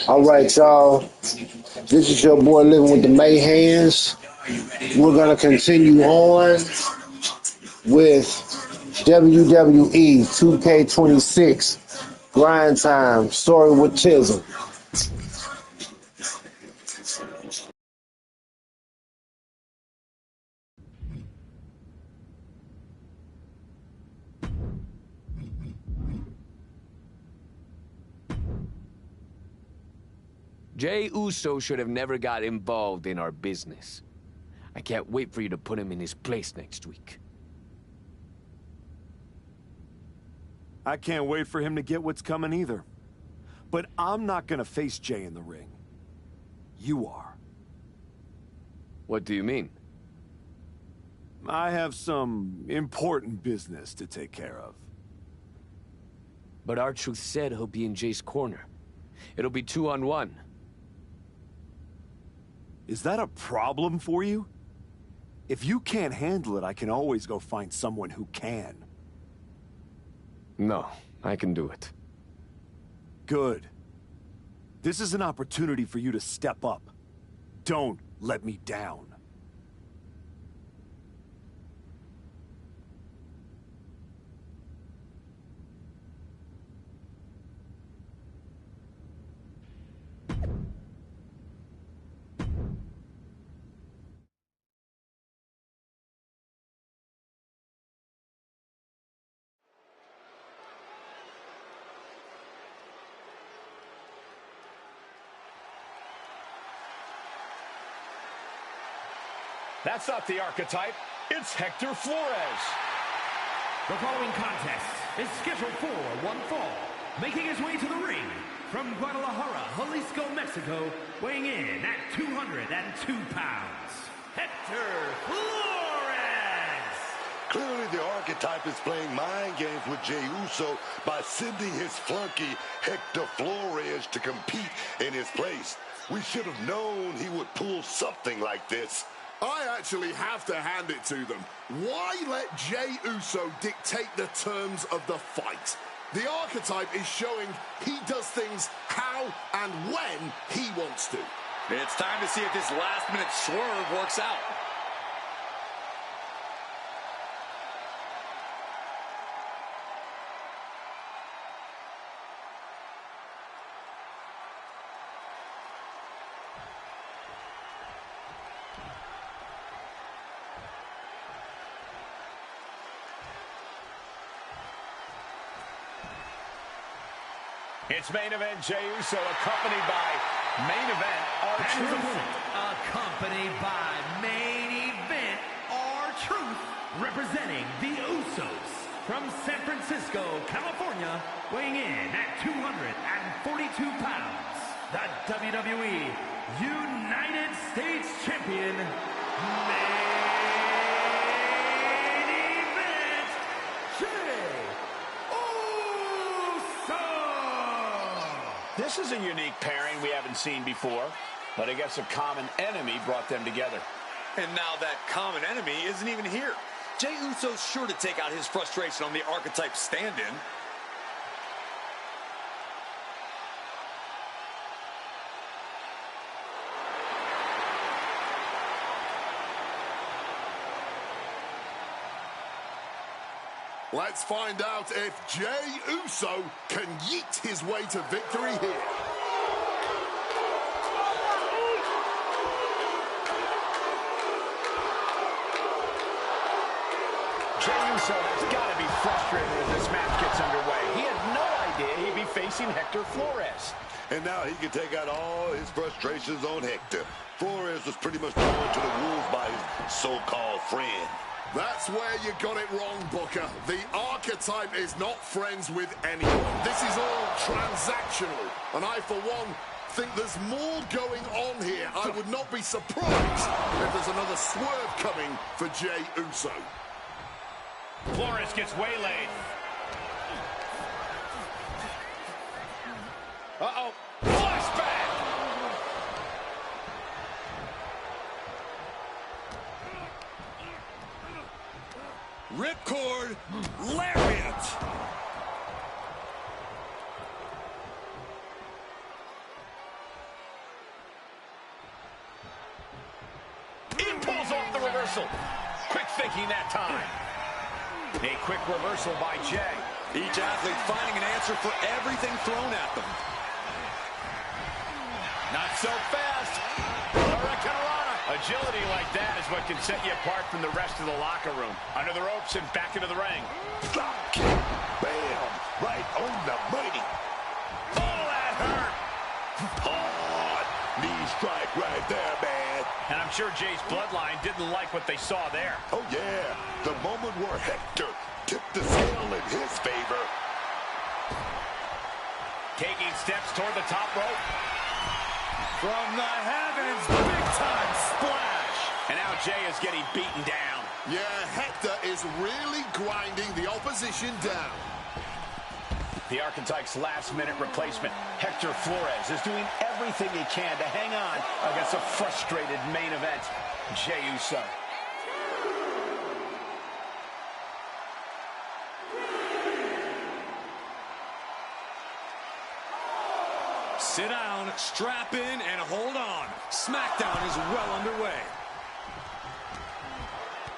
All right, y'all. This is your boy Living with the Mayhands. We're going to continue on with WWE 2K26 Grind Time Story with Chisholm. Jey Uso should have never got involved in our business. I can't wait for you to put him in his place next week. I can't wait for him to get what's coming either. But I'm not gonna face Jey in the ring. You are. What do you mean? I have some important business to take care of. But R-Truth said he'll be in Jey's corner. It'll be 2-on-1. Is that a problem for you? If you can't handle it, I can always go find someone who can. No, I can do it. Good. This is an opportunity for you to step up. Don't let me down. That's not the archetype. It's Hector Flores. The following contest is scheduled for one fall. Making his way to the ring from Guadalajara, Jalisco, Mexico, weighing in at 202 pounds, Hector Flores. Clearly the archetype is playing mind games with Jey Uso by sending his flunky Hector Flores to compete in his place. We should have known he would pull something like this. I actually have to hand it to them. Why let Jey Uso dictate the terms of the fight? The archetype is showing he does things how and when he wants to. It's time to see if this last-minute swerve works out. It's main event Jey Uso accompanied by main event R-Truth. Accompanied by main event R-Truth, representing the Usos from San Francisco, California, weighing in at 242 pounds, the WWE United States Champion, main event Jey Uso. This is a unique pairing we haven't seen before, but I guess a common enemy brought them together. And now that common enemy isn't even here. Jey Uso's sure to take out his frustration on the archetype stand-in. Let's find out if Jey Uso can yeet his way to victory here. Jey Uso has got to be frustrated as this match gets underway. He had no idea he'd be facing Hector Flores. And now he can take out all his frustrations on Hector. Flores was pretty much thrown to the wolves by his so-called friend. That's where you got it wrong, Booker. The archetype is not friends with anyone. This is all transactional. And I, for one, think there's more going on here. I would not be surprised if there's another swerve coming for Jey Uso. Flores gets waylaid. Uh-oh. Flashback! Ripcord, lariat. reversal. Quick thinking that time. A quick reversal by Jay. Each athlete finding an answer for everything thrown at them. Not so fast. Hurricanrana. Agility like that is what can set you apart from the rest of the locker room. Under the ropes and back into the ring. Drop kick. Bam. Right on the money. Oh, that hurt. Hard. Knee strike right there, man. And I'm sure Jay's bloodline didn't like what they saw there. Oh, yeah. The moment where Hector tipped the scale in his favor. Taking steps toward the top rope. From the heavens, big-time splash. And now Jay is getting beaten down. Yeah, Hector is really grinding the opposition down. The Archetype's last-minute replacement, Hector Flores, is doing everything he can to hang on against a frustrated main event, Jey Uso. Sit down, strap in, and hold on. SmackDown is well underway.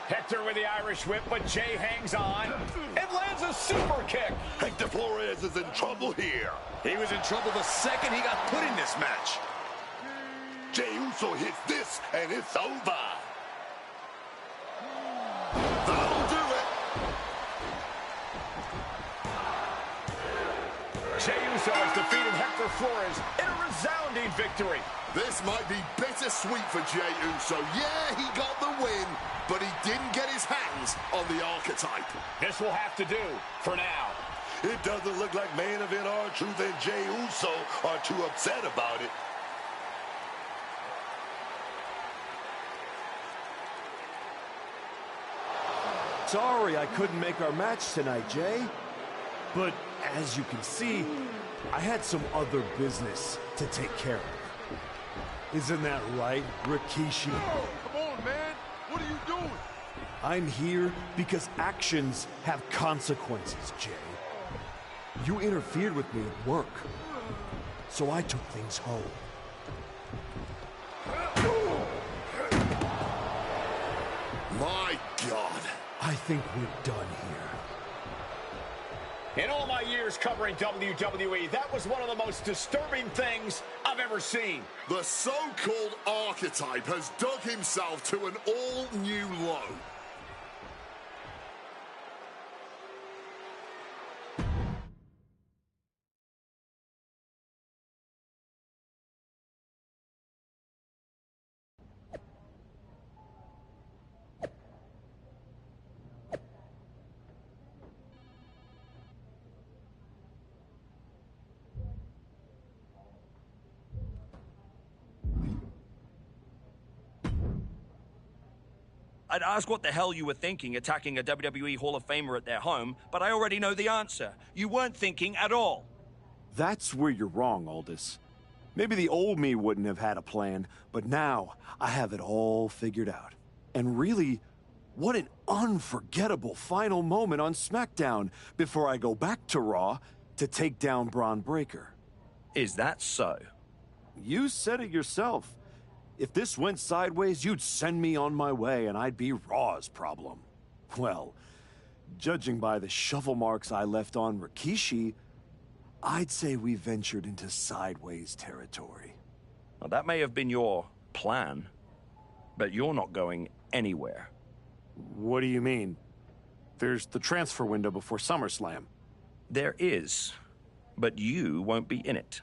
Hector with the Irish whip, but Jay hangs on and lands a super kick. Hector Flores is in trouble here. He was in trouble the second he got put in this match. Jey Uso hits this, and it's over. That'll do it. Jey Uso has defeated Hector Flores in a resounding victory. This might be bittersweet for Jey Uso. Yeah, he got the win, but he didn't get his hands on the Archetype. This will have to do for now. It doesn't look like main event R-Truth and Jey Uso are too upset about it. Sorry I couldn't make our match tonight, Jay. But as you can see, I had some other business to take care of. Isn't that right, Rikishi? Come on, man. What are you doing? I'm here because actions have consequences, Jay. You interfered with me at work, so I took things home. My God. I think we're done here. In all my years covering WWE, that was one of the most disturbing things I've ever seen. The so-called Archetype has dug himself to an all-new low. I'd ask what the hell you were thinking attacking a WWE Hall of Famer at their home, but I already know the answer. You weren't thinking at all. That's where you're wrong, Aldous. Maybe the old me wouldn't have had a plan, but now I have it all figured out. And really, what an unforgettable final moment on SmackDown before I go back to Raw to take down Braun Breaker. Is that so? You said it yourself. If this went sideways, you'd send me on my way and I'd be Raw's problem. Well, judging by the shovel marks I left on Rikishi, I'd say we ventured into sideways territory. Well, that may have been your plan, but you're not going anywhere. What do you mean? There's the transfer window before SummerSlam. There is, but you won't be in it.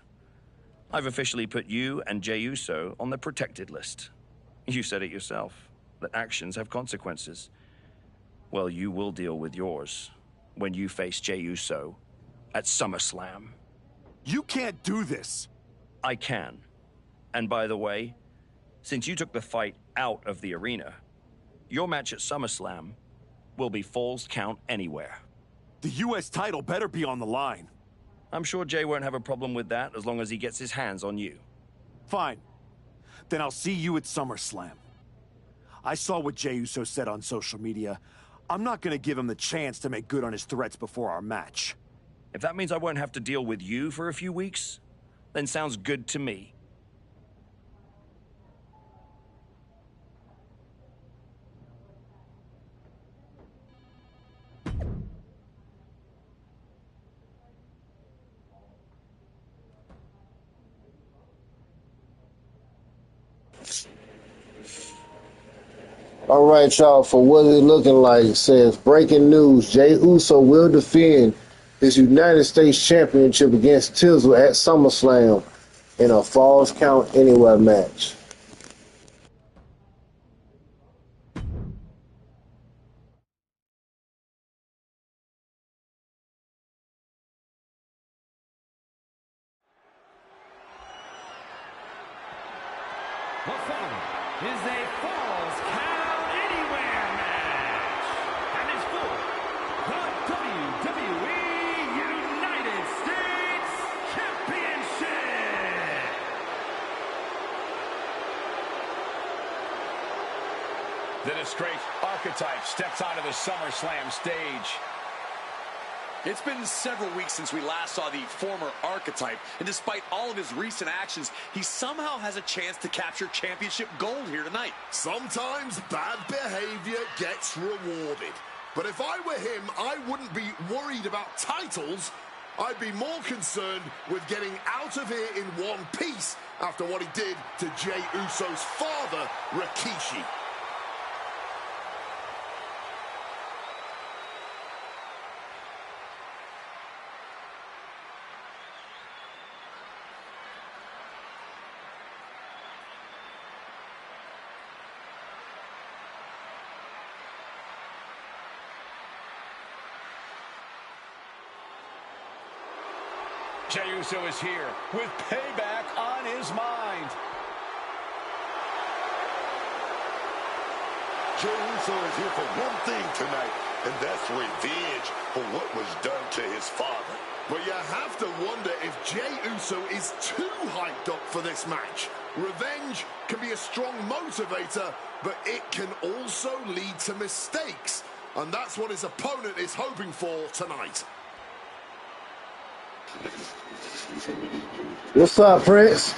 I've officially put you and Jey Uso on the protected list. You said it yourself, that actions have consequences. Well, you will deal with yours when you face Jey Uso at SummerSlam. You can't do this! I can. And by the way, since you took the fight out of the arena, your match at SummerSlam will be Falls Count Anywhere. The U.S. title better be on the line. I'm sure Jay won't have a problem with that as long as he gets his hands on you. Fine. Then I'll see you at SummerSlam. I saw what Jey Uso said on social media. I'm not gonna give him the chance to make good on his threats before our match. If that means I won't have to deal with you for a few weeks, then sounds good to me. All right, y'all, for what it looking like, it says breaking news. Jey Uso will defend his United States Championship against Tizzle at SummerSlam in a Falls Count Anywhere match. The following is a Falls Count Anywhere match, and it's for the WWE United States Championship. The disgraced Archetype steps onto the SummerSlam stage. It's been several weeks since we last saw the former Archetype, and despite all of his recent actions, he somehow has a chance to capture championship gold here tonight. Sometimes bad behavior gets rewarded. But if I were him, I wouldn't be worried about titles. I'd be more concerned with getting out of here in one piece after what he did to Jey Uso's father, Rikishi. Jey Uso is here with payback on his mind. Jey Uso is here for one thing tonight, and that's revenge for what was done to his father. But you have to wonder if Jey Uso is too hyped up for this match. Revenge can be a strong motivator, but it can also lead to mistakes. And that's what his opponent is hoping for tonight. What's up, Prince?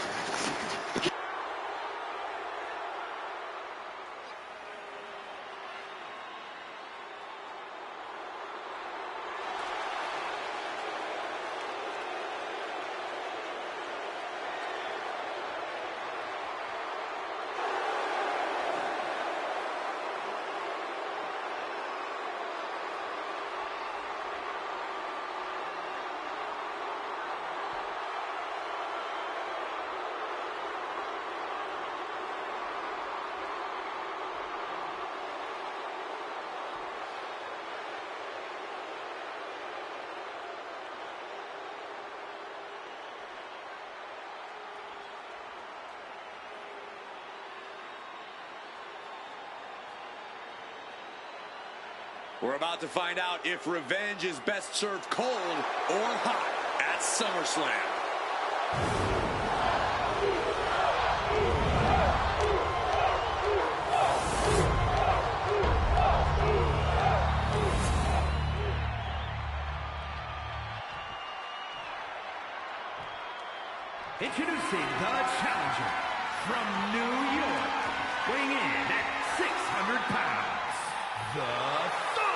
We're about to find out if revenge is best served cold or hot at SummerSlam. Introducing the challenger from New York, weighing in at 600 pounds, the Thug.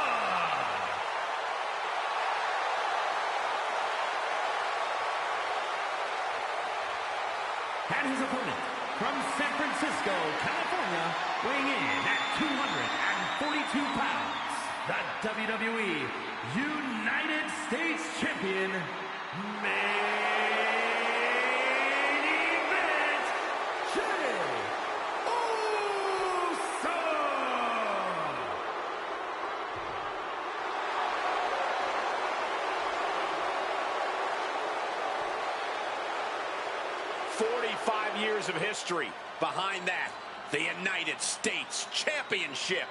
And his opponent from San Francisco, California, weighing in at 242 pounds, the WWE United States Champion, Years of history. Behind that, the United States Championship.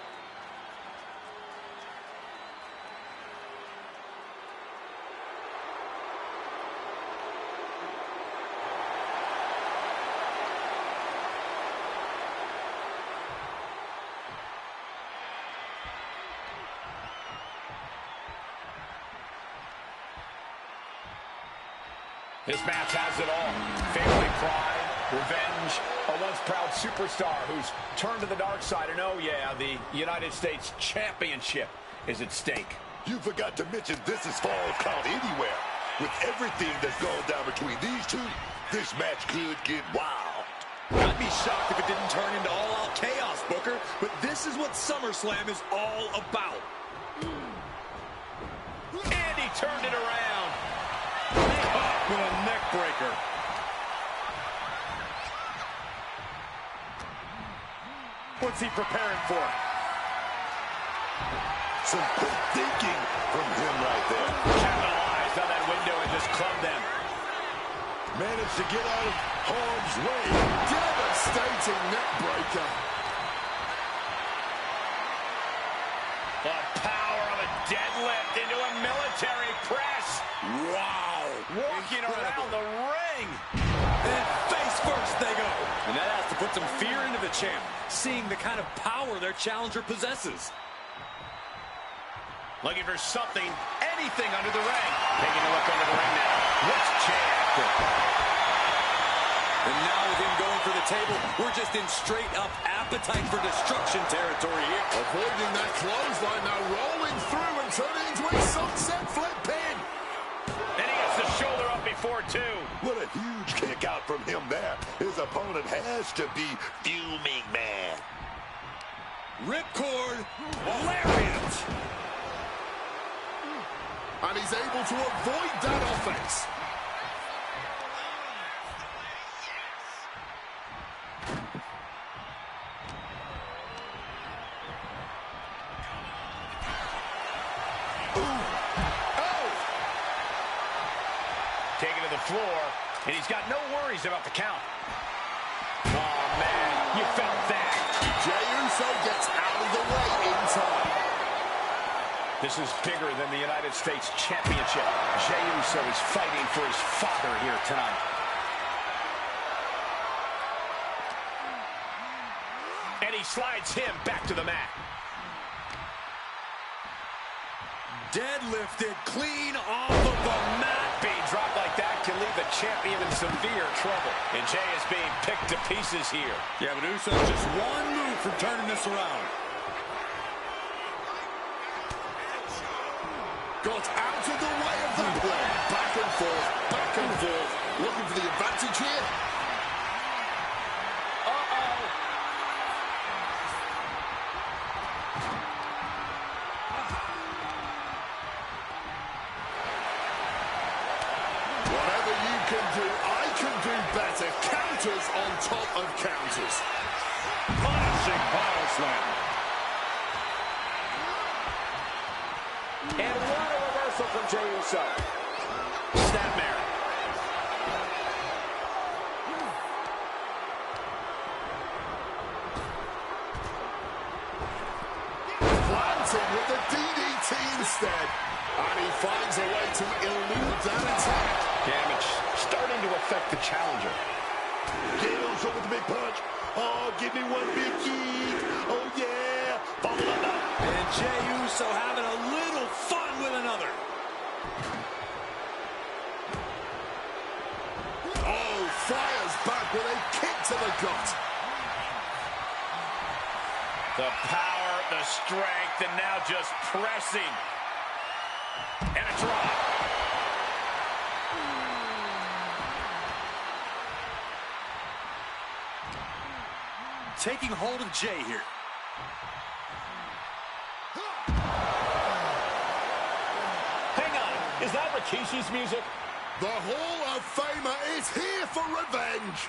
This match has it all. Family pride, revenge, a once proud superstar who's turned to the dark side. And oh yeah, the United States Championship is at stake. You forgot to mention this is Falls Count Anywhere. With everything that's gone down between these two, this match could get wild. I'd be shocked if it didn't turn into all-out chaos, Booker. But this is what SummerSlam is all about. And he turned it around. Caught with a neck breaker. What's he preparing for? Some quick thinking from him right there. Capitalized on that window and just clubbed them. Managed to get out of harm's way. Devastating neck breaker. The power of a deadlift into a military press. Wow. Walking around the ring. And face first they go. And that has to put some fear into the champ, seeing the kind of power their challenger possesses. Looking for something, anything under the ring. Taking a look under the ring now. What's Jay after? And now with him going for the table, we're just in straight-up appetite for destruction territory here. Avoiding that clothesline now, rolling through and turning into a sunset flip pin. And he gets the shoulder up before two. What a huge kick out from him there. His opponent has to be fuming, man. Ripcord, lariat. And he's able to avoid that offense. Taken to the floor, and he's got no worries about the count. Oh, man, you felt that. Jey Uso gets out of the way in time. This is bigger than the United States Championship. Jey Uso is fighting for his father here tonight. And he slides him back to the mat. Deadlifted clean off of the mat. Being dropped like that can leave the champion in severe trouble. And Jey is being picked to pieces here. Yeah, but Uso's just one move from turning this around. Got out of the way of that play. Back and forth, back and forth. Looking for the advantage here. Whatever you can do, I can do better. Counters on top of counters. Punishing power slam. And what a reversal from Jey Uso. Snapmare. Planting with the DDT instead. And he finds a way to elude that attack. Damage starting to affect the challenger. Jey Uso with the big punch. Oh, give me one big yeet. Oh, yeah. Follow it up. And Jey Uso having a little fun with another. Oh, fires back with a kick to the gut. The power, the strength, and now just pressing. And a drop. Taking hold of Jey here. Hang on, is that Rikishi's music? The Hall of Famer is here for revenge.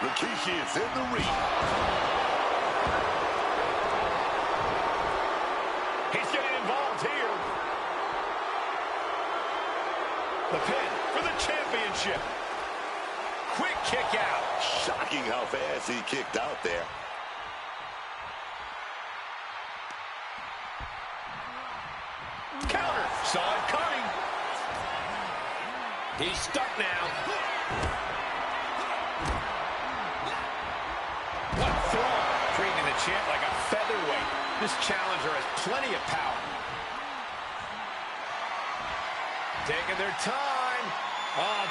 Rikishi is in the ring. He's getting involved here. The pin for the championship. Quick kick out. Shocking how fast he kicked out there. Counter. Saw it coming. He's stuck now. What throw? Treating the champ like a featherweight. This challenger has plenty of power. Taking their time.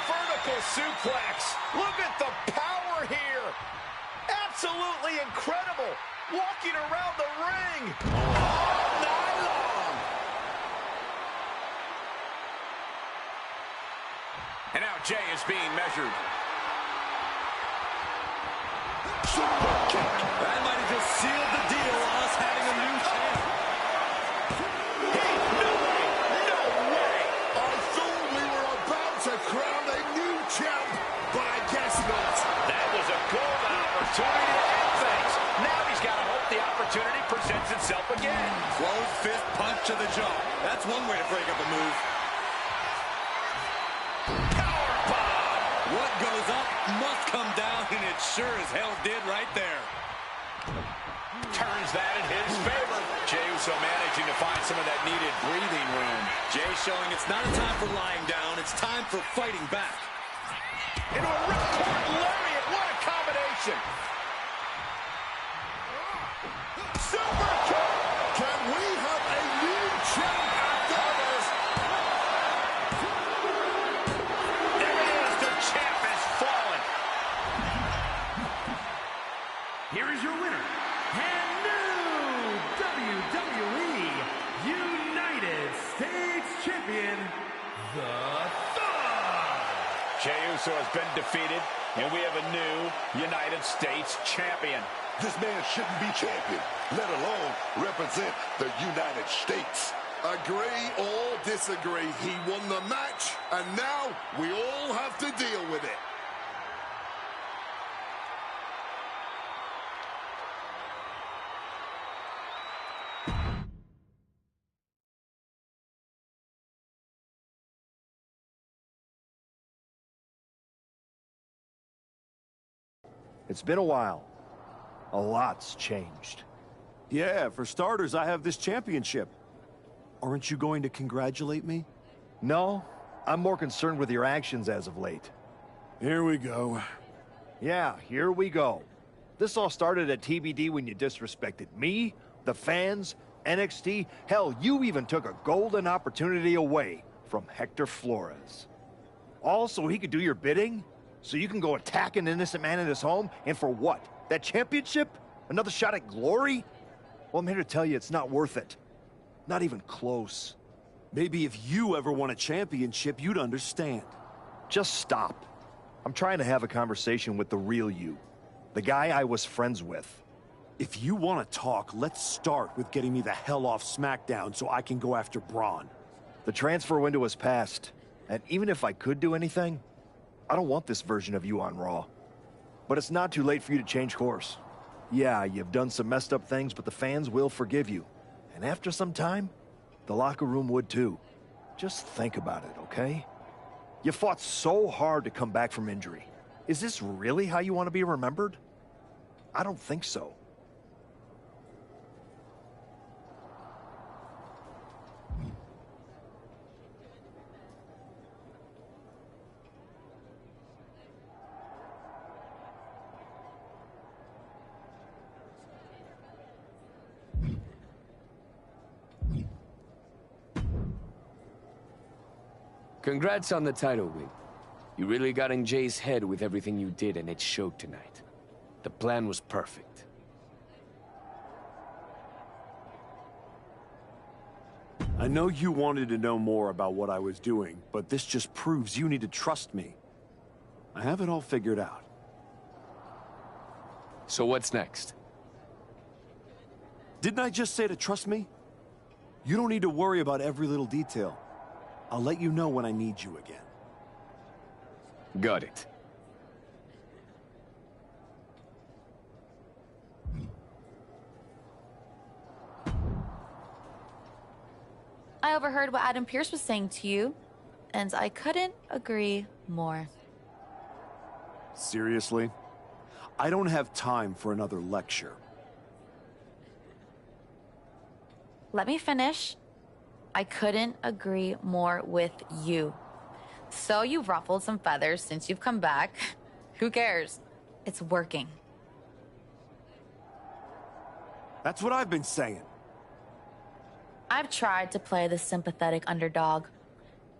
Vertical suplex. Look at the power here. Absolutely incredible. Walking around the ring all night long. Jay is being measured. Super kick. That might have just sealed the deal on us having a new champ. Hey, no way! No way! I thought we were about to crown a new champ, but I guess not. That was a golden opportunity to end things. Now he's got to hope the opportunity presents itself again. Closed fist punch to the jaw. That's one way to break up a move. What goes up must come down, and it sure as hell did right there. Turns that in his favor. Jey Uso managing to find some of that needed breathing room. Jay showing it's not a time for lying down, it's time for fighting back. Into a ripcord lariat. What a combination. Super kick. Can we have a new champ after this? There it is. The champ has fallen. Here is your winner, and new WWE United States Champion, The Thug. Jey Uso has been defeated, and we have a new United States champion. This man shouldn't be champion, let alone represent the United States. Agree or disagree, he won the match, and now we all have to deal with it. It's been a while. A lot's changed. Yeah, for starters, I have this championship. Aren't you going to congratulate me? No, I'm more concerned with your actions as of late. Here we go. Yeah, here we go. This all started at TBD when you disrespected me, the fans, NXT. Hell, you even took a golden opportunity away from Hector Flores. All so he could do your bidding? So you can go attack an innocent man in his home? And for what? That championship? Another shot at glory? Well, I'm here to tell you it's not worth it. Not even close. Maybe if you ever won a championship, you'd understand. Just stop. I'm trying to have a conversation with the real you. The guy I was friends with. If you want to talk, let's start with getting me the hell off SmackDown so I can go after Braun. The transfer window has passed. And even if I could do anything, I don't want this version of you on Raw. But it's not too late for you to change course. Yeah, you've done some messed up things, but the fans will forgive you. And after some time, the locker room would too. Just think about it, okay? You fought so hard to come back from injury. Is this really how you want to be remembered? I don't think so. Congrats on the title win. You really got in Jay's head with everything you did, and it showed tonight. The plan was perfect. I know you wanted to know more about what I was doing, but this just proves you need to trust me. I have it all figured out. So what's next? Didn't I just say to trust me? You don't need to worry about every little detail. I'll let you know when I need you again. Got it. I overheard what Adam Pearce was saying to you, and I couldn't agree more. Seriously? I don't have time for another lecture. Let me finish. I couldn't agree more with you. So you've ruffled some feathers since you've come back. Who cares? It's working. That's what I've been saying. I've tried to play the sympathetic underdog.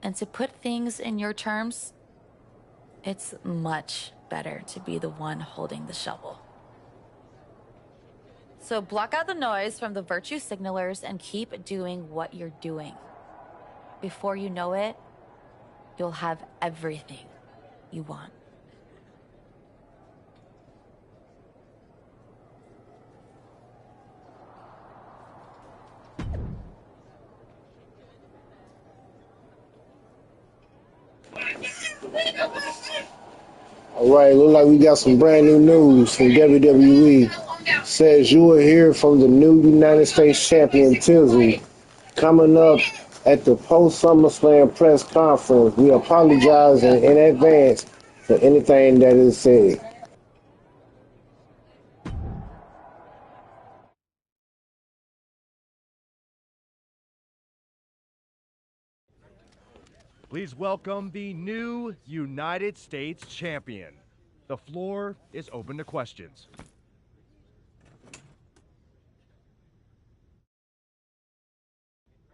And to put things in your terms, it's much better to be the one holding the shovel. So block out the noise from the virtue signalers and keep doing what you're doing. Before you know it, you'll have everything you want. All right, look like we got some brand new news from WWE. Says you will hear from the new United States champion Tizzle coming up at the post SummerSlam press conference. We apologize in advance for anything that is said. Please welcome the new United States champion. The floor is open to questions.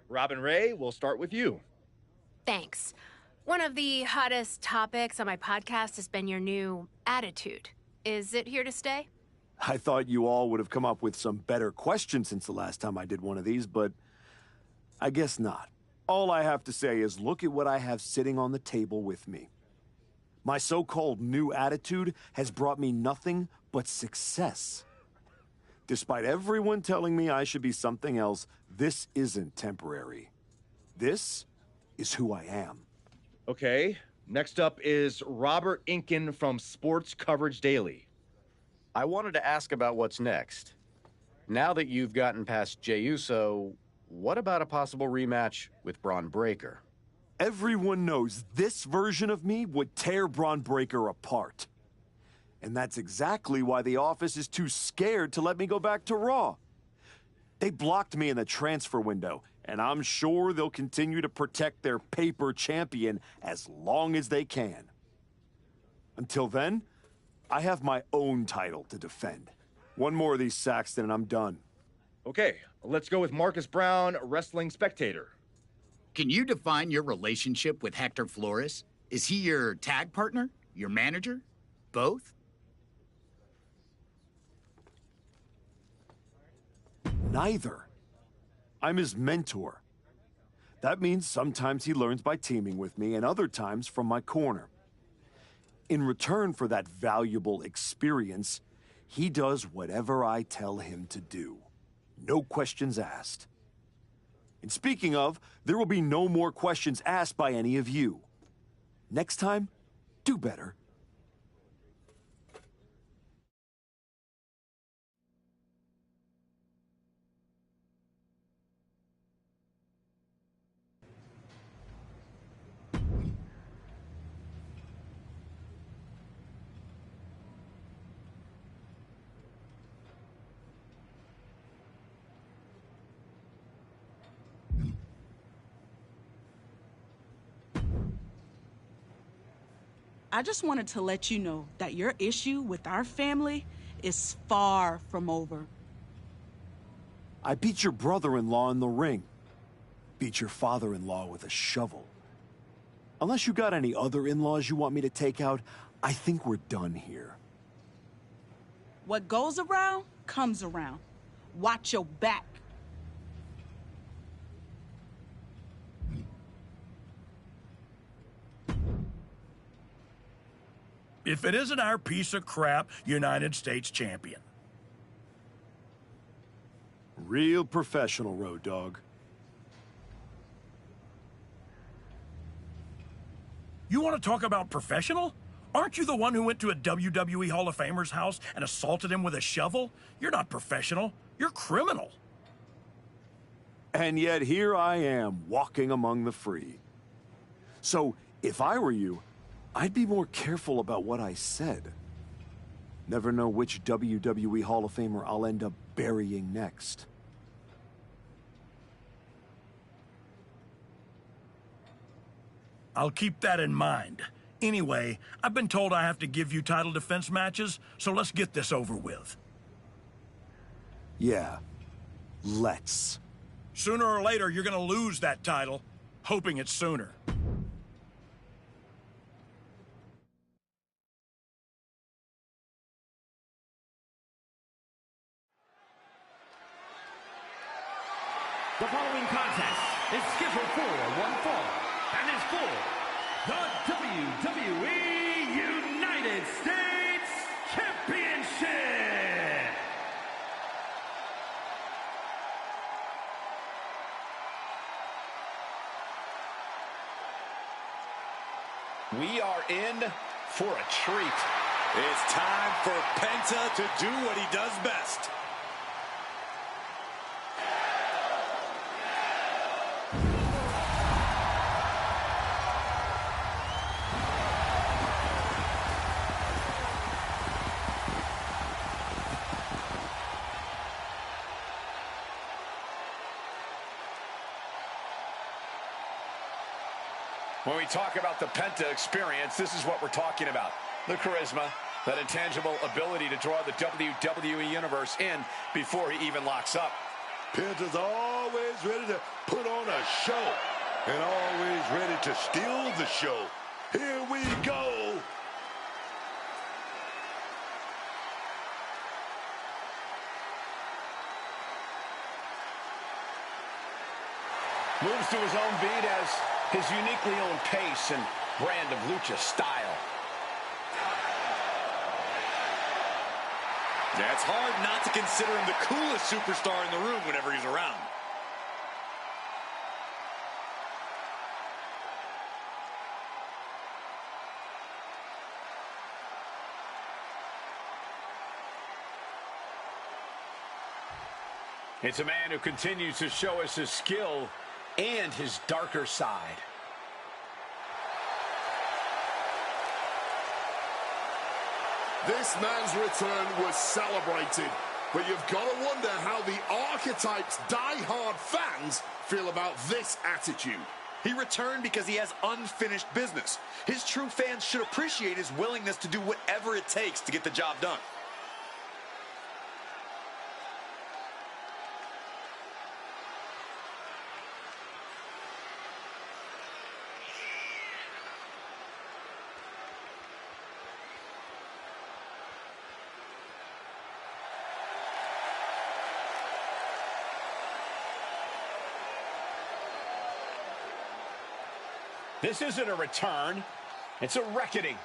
Robin Ray, we'll start with you. Thanks. One of the hottest topics on my podcast has been your new attitude. Is it here to stay? I thought you all would have come up with some better questions since the last time I did one of these, but I guess not. All I have to say is look at what I have sitting on the table with me. My so-called new attitude has brought me nothing but success. Despite everyone telling me I should be something else, this isn't temporary. This is who I am. Okay, next up is Robert Inkin from Sports Coverage Daily. I wanted to ask about what's next. Now that you've gotten past Jey Uso, what about a possible rematch with Braun Breaker? Everyone knows this version of me would tear Braun Breaker apart. And that's exactly why the office is too scared to let me go back to Raw. They blocked me in the transfer window, and I'm sure they'll continue to protect their paper champion as long as they can. Until then, I have my own title to defend. One more of these, Saxton, and I'm done. Okay, let's go with Marcus Brown, Wrestling Spectator. Can you define your relationship with Hector Flores? Is he your tag partner? Your manager? Both? Neither. I'm his mentor. That means sometimes he learns by teaming with me and other times from my corner. In return for that valuable experience, he does whatever I tell him to do. No questions asked. And speaking of, there will be no more questions asked by any of you. Next time, do better. I just wanted to let you know that your issue with our family is far from over. I beat your brother-in-law in the ring. Beat your father-in-law with a shovel. Unless you got any other in-laws you want me to take out, I think we're done here. What goes around, comes around. Watch your back. If it isn't our piece of crap United States champion. Real professional, Road Dogg. You want to talk about professional? Aren't you the one who went to a WWE Hall of Famer's house and assaulted him with a shovel? You're not professional. You're criminal. And yet here I am, walking among the free. So, if I were you, I'd be more careful about what I said. Never know which WWE Hall of Famer I'll end up burying next. I'll keep that in mind. Anyway, I've been told I have to give you title defense matches, so let's get this over with. Yeah, let's. Sooner or later, you're gonna lose that title, hoping it's sooner. The following contest is scheduled for one fall and is for the WWE United States Championship. We are in for a treat. It's time for Penta to do what he does best. When we talk about the Penta experience, this is what we're talking about. The charisma, that intangible ability to draw the WWE Universe in before he even locks up. Penta's always ready to put on a show and always ready to steal the show. Here we go. Moves to his own beat as his uniquely owned pace and brand of lucha style. Yeah, it's hard not to consider him the coolest superstar in the room whenever he's around. It's a man who continues to show us his skill and his darker side. This man's return was celebrated, but you've got to wonder how the Archetype's die-hard fans feel about this attitude. He returned because he has unfinished business. His true fans should appreciate his willingness to do whatever it takes to get the job done. This isn't a return, it's a reckoning.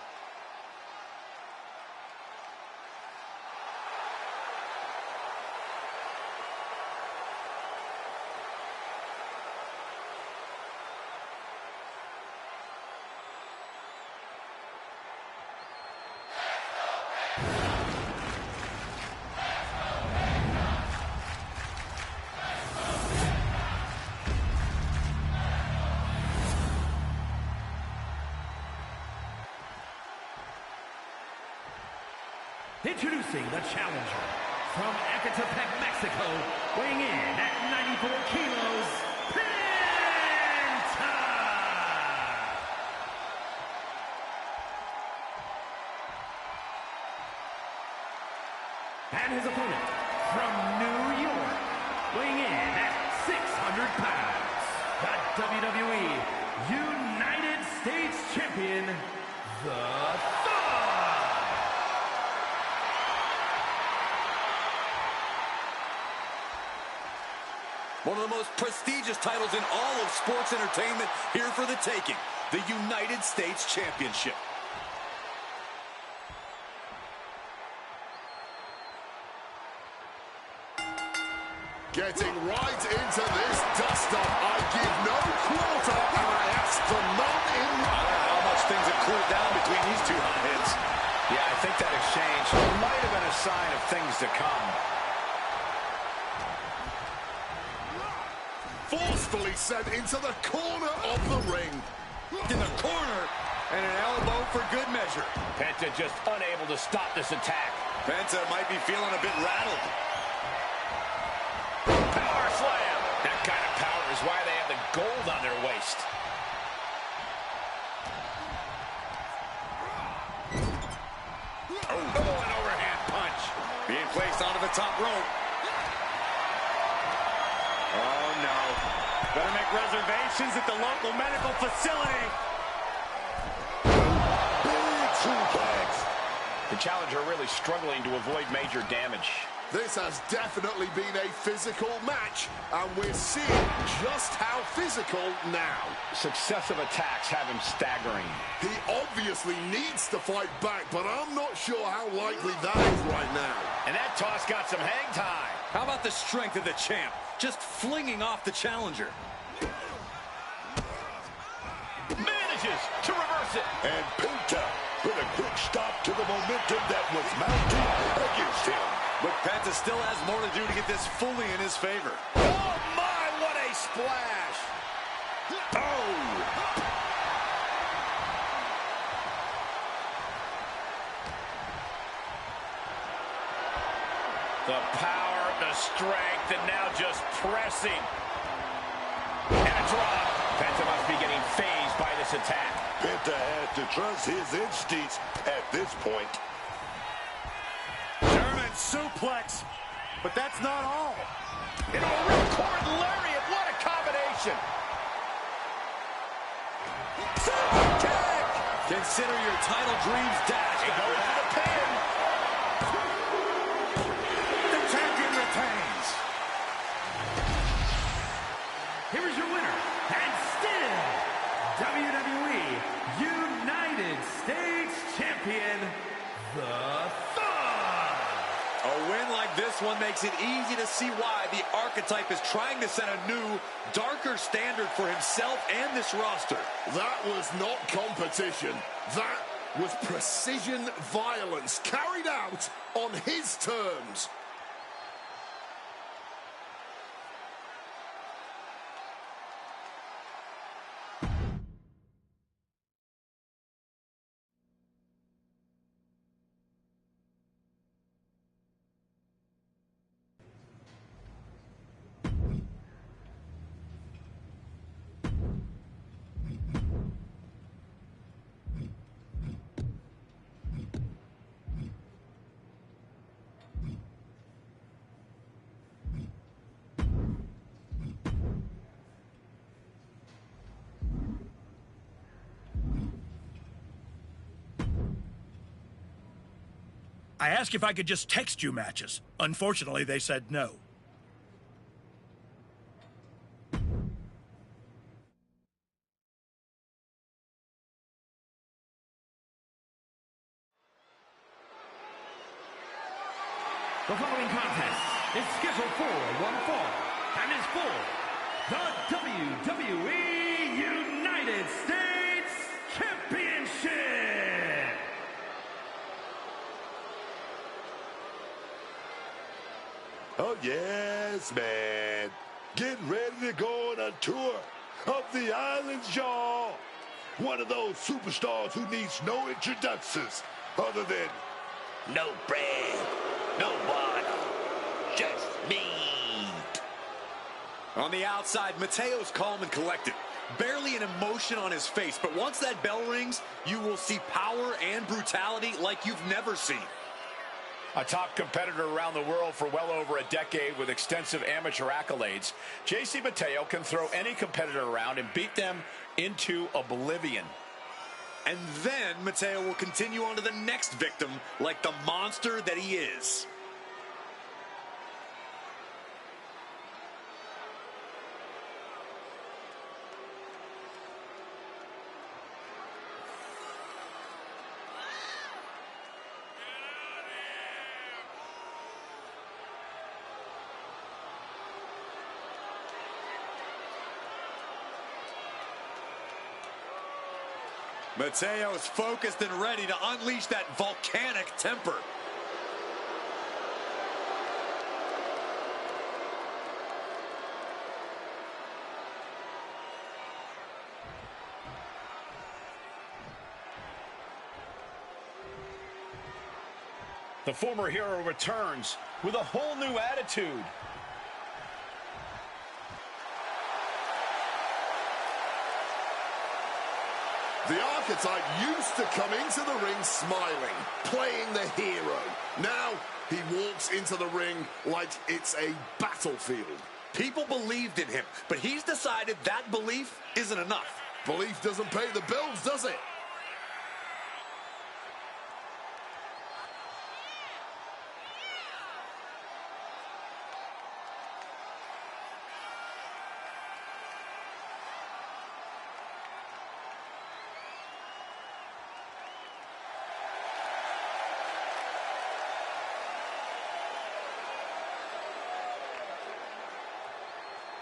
Introducing the challenger from Ecatepec, Mexico, weighing in at 94 kilos, Penta! And his opponent from New York, weighing in at 600 pounds, the WWE United States Champion, the One of the most prestigious titles in all of sports entertainment, here for the taking, the United States Championship. Getting right into this dust-up. I give no quarter, and I ask for none in... I don't know how much things have cooled down between these two hotheads. Yeah, I think that exchange might have been a sign of things to come. Forcefully sent into the corner of the ring. In the corner, and an elbow for good measure. Penta just unable to stop this attack. Penta might be feeling a bit rattled. Power slam. That kind of power is why they have the gold on their waist. Oh, an overhand punch. Being placed onto the top rope. Oh, no. Better make reservations at the local medical facility. Big suplex. The challenger really struggling to avoid major damage. This has definitely been a physical match, and we're seeing just how physical now. Successive attacks have him staggering. He obviously needs to fight back, but I'm not sure how likely that is right now. And that toss got some hang time. How about the strength of the champ? Just flinging off the challenger. Manages to reverse it. And Penta put a quick stop to the momentum that was mounting against him. But Penta still has more to do to get this fully in his favor. Oh, my, what a splash. Oh. The power, the strength, and now just pressing. And a drop. Penta must be getting phased by this attack. Penta has to trust his instincts at this point. German suplex, but that's not all. Into a ripcord lariat. What a combination. Super kick. Consider your title dreams dashed. He goes for the pin. The champion retains. Here is your winner, and still WWE United States Champion, The Thug. A win like this one makes it easy to see why the Archetype is trying to set a new, darker standard for himself and this roster. That was not competition. That was precision violence carried out on his terms. I asked if I could just text you matches. Unfortunately, they said no. The following contest is scheduled for one fall and is for the WWE United States Championship. Oh, yes, man. Get ready to go on a tour of the island's jaw. One of those superstars who needs no introductions other than no bread, no water, just me. On the outside, Mateo's calm and collected. Barely an emotion on his face, but once that bell rings, you will see power and brutality like you've never seen. A top competitor around the world for well over a decade with extensive amateur accolades, JC Mateo can throw any competitor around and beat them into oblivion. And then Mateo will continue on to the next victim like the monster that he is. Mateo's focused and ready to unleash that volcanic temper. The former hero returns with a whole new attitude. The Archetype used to come into the ring smiling, playing the hero. Now he walks into the ring like it's a battlefield. People believed in him, but he's decided that belief isn't enough. Belief doesn't pay the bills, does it?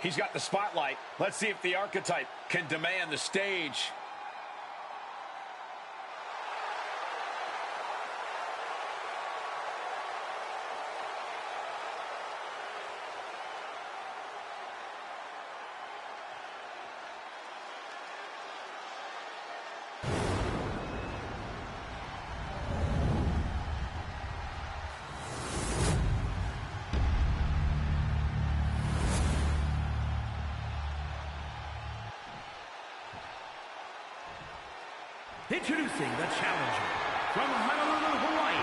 He's got the spotlight. Let's see if the archetype can demand the stage. Introducing the challenger from Honolulu, Hawaii,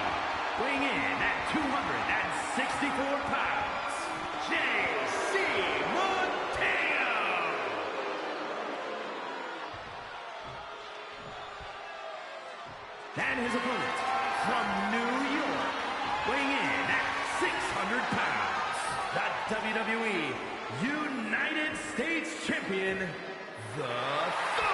weighing in at 264 pounds, J.C. Mateo. And his opponent from New York, weighing in at 600 pounds, the WWE United States Champion, the Thug.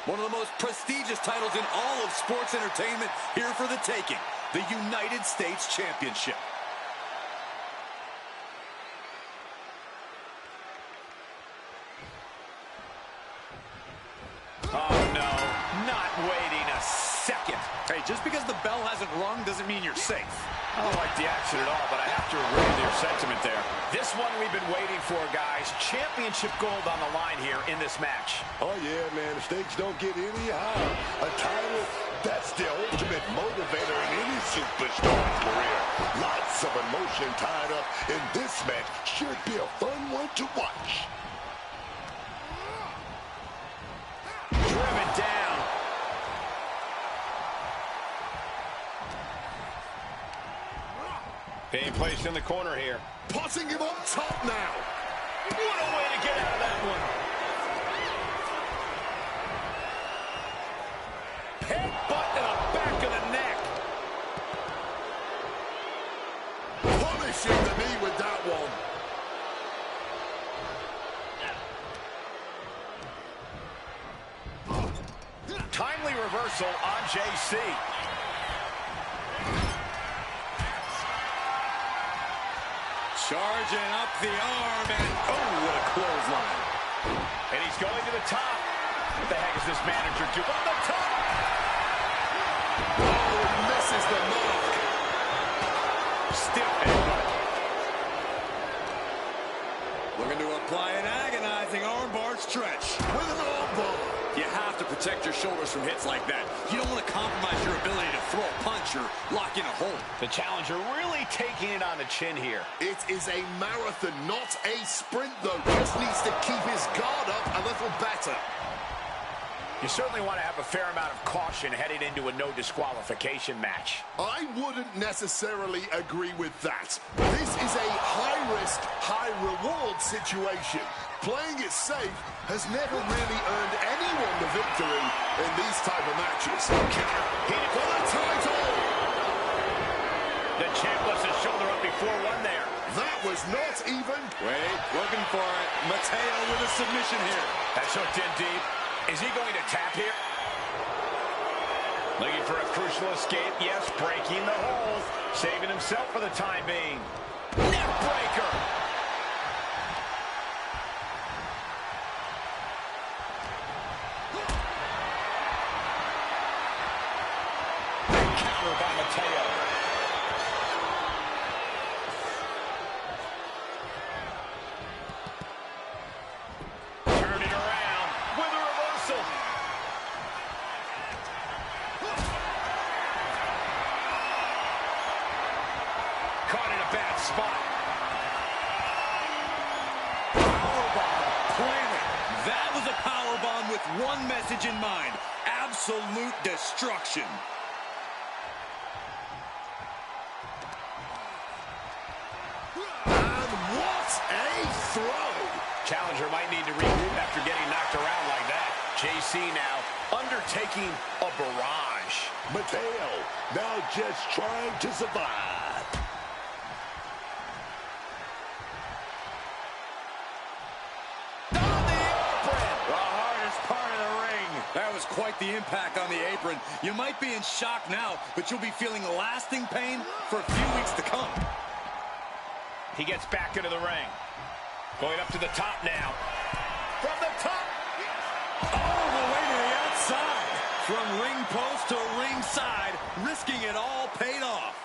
One of the most prestigious titles in all of sports entertainment here for the taking, the United States Championship. Oh, no, not waiting a second. Hey, just because the bell hasn't rung doesn't mean you're safe. I don't like the action at all, but I have to agree with your sentiment there. This one we've been waiting for, guys. Championship gold on the line here in this match. Oh, yeah, man. The stakes don't get any higher. A title, that's the ultimate motivator in any superstar's career. Lots of emotion tied up in this match. Should be a fun one to watch. Driven down. Being placed in the corner here. Putting him on top now. What a way to get out of that one. Headbutt to the back of the neck. Punishing the knee with that one. Timely reversal on JC. Charging up the arm, and oh, what a clothesline. And he's going to the top. What the heck is this manager doing? On the top! Oh, he misses the mark. Stiff headbutt. Looking to apply an agonizing armbar stretch. With an armbar. You have to protect your shoulders from hits like that. You don't want to compromise your ability to throw a punch or lock in a hold. The challenger really taking it on the chin here. It is a marathon, not a sprint, though. Just needs to keep his guard up a little better. You certainly want to have a fair amount of caution heading into a no disqualification match. I wouldn't necessarily agree with that. This is a high-risk, high-reward situation. Playing it safe has never really earned anyone the victory in these type of matches. Counter. Hit it for the title! The champ lets his shoulder up before one there. That was not even... Wait, looking for it. Mateo with a submission here. That's hooked in deep. Is he going to tap here? Looking for a crucial escape. Yes, breaking the hold. Saving himself for the time being. Neck breaker. Counter by Mateo. Turn it around with a reversal. Caught in a bad spot. Powerbomb planted. That was a powerbomb with one message in mind. Absolute destruction. And what a throw! Challenger might need to regroup after getting knocked around like that. JC now undertaking a barrage. Mateo now just trying to survive. On the apron. The hardest part of the ring. That was quite the impact on the apron. You might be in shock now, but you'll be feeling lasting pain for a few weeks to come. He gets back into the ring. Going up to the top now. From the top. All the way to the outside. From ring post to ringside, risking it all paid off.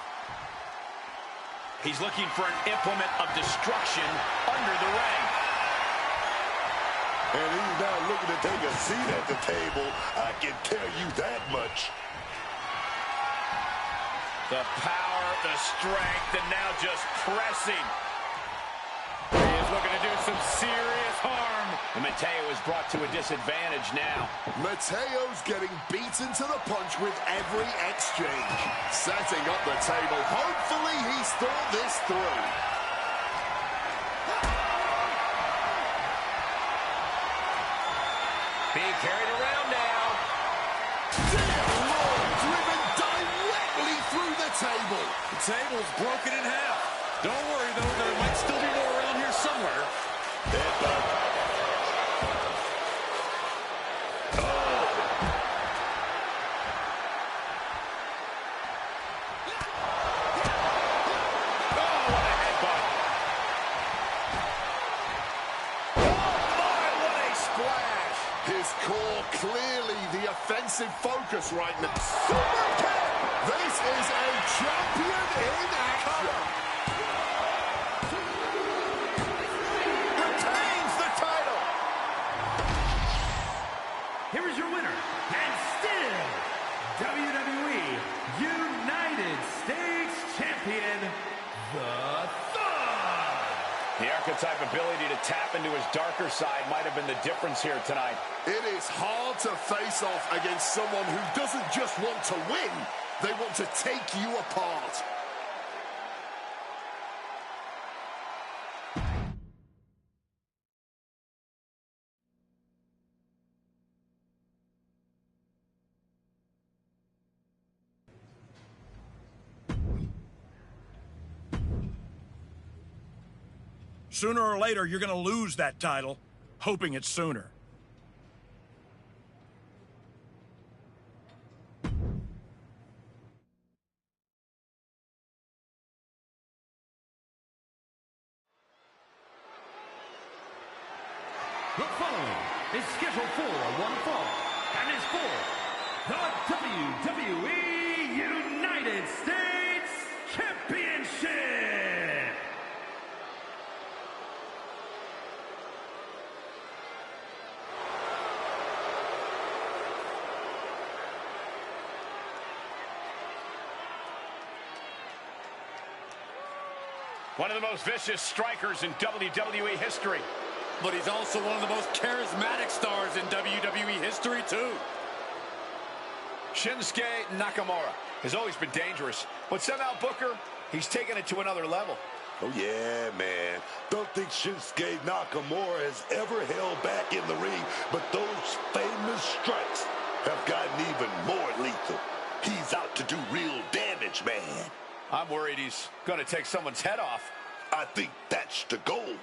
He's looking for an implement of destruction under the ring. And he's not looking to take a seat at the table, I can tell you that much. The power, the strength, and now just pressing. He is looking to do some serious harm. And Mateo is brought to a disadvantage now. Mateo's getting beaten to the punch with every exchange. Setting up the table. Hopefully he's thought this through. Being carried around now. Dear Lord, driven directly through the table. The table's broken in half. Don't worry, though, there might still be more around here somewhere. His core clearly the offensive focus right now. Super kick! This is a champion in action. Retains the title. Here is your winner, and still WWE United States Champion, the Thug. The archetype ability to tap into his darker side might have been the difference here tonight. It is hard to face off against someone who doesn't just want to win, they want to take you apart. Sooner or later, you're going to lose that title, hoping it's sooner. The following is scheduled for one fall and is for the WWE United States Championship. One of the most vicious strikers in WWE history. But he's also one of the most charismatic stars in WWE history, too. Shinsuke Nakamura has always been dangerous, but somehow, Booker, he's taken it to another level. Oh, yeah, man. Don't think Shinsuke Nakamura has ever held back in the ring, but those famous strikes have gotten even more lethal. He's out to do real damage, man. I'm worried he's going to take someone's head off. I think that's the goal.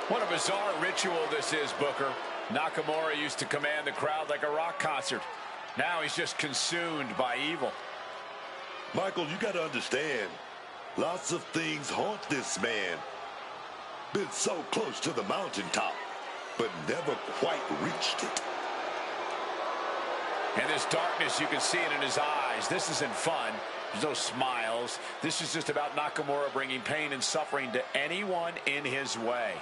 What a bizarre ritual this is, Booker. Nakamura used to command the crowd like a rock concert. Now he's just consumed by evil. Michael, you got to understand, lots of things haunt this man. Been so close to the mountaintop, but never quite reached it. And this darkness, you can see it in his eyes. This isn't fun. There's no smiles. This is just about Nakamura bringing pain and suffering to anyone in his way.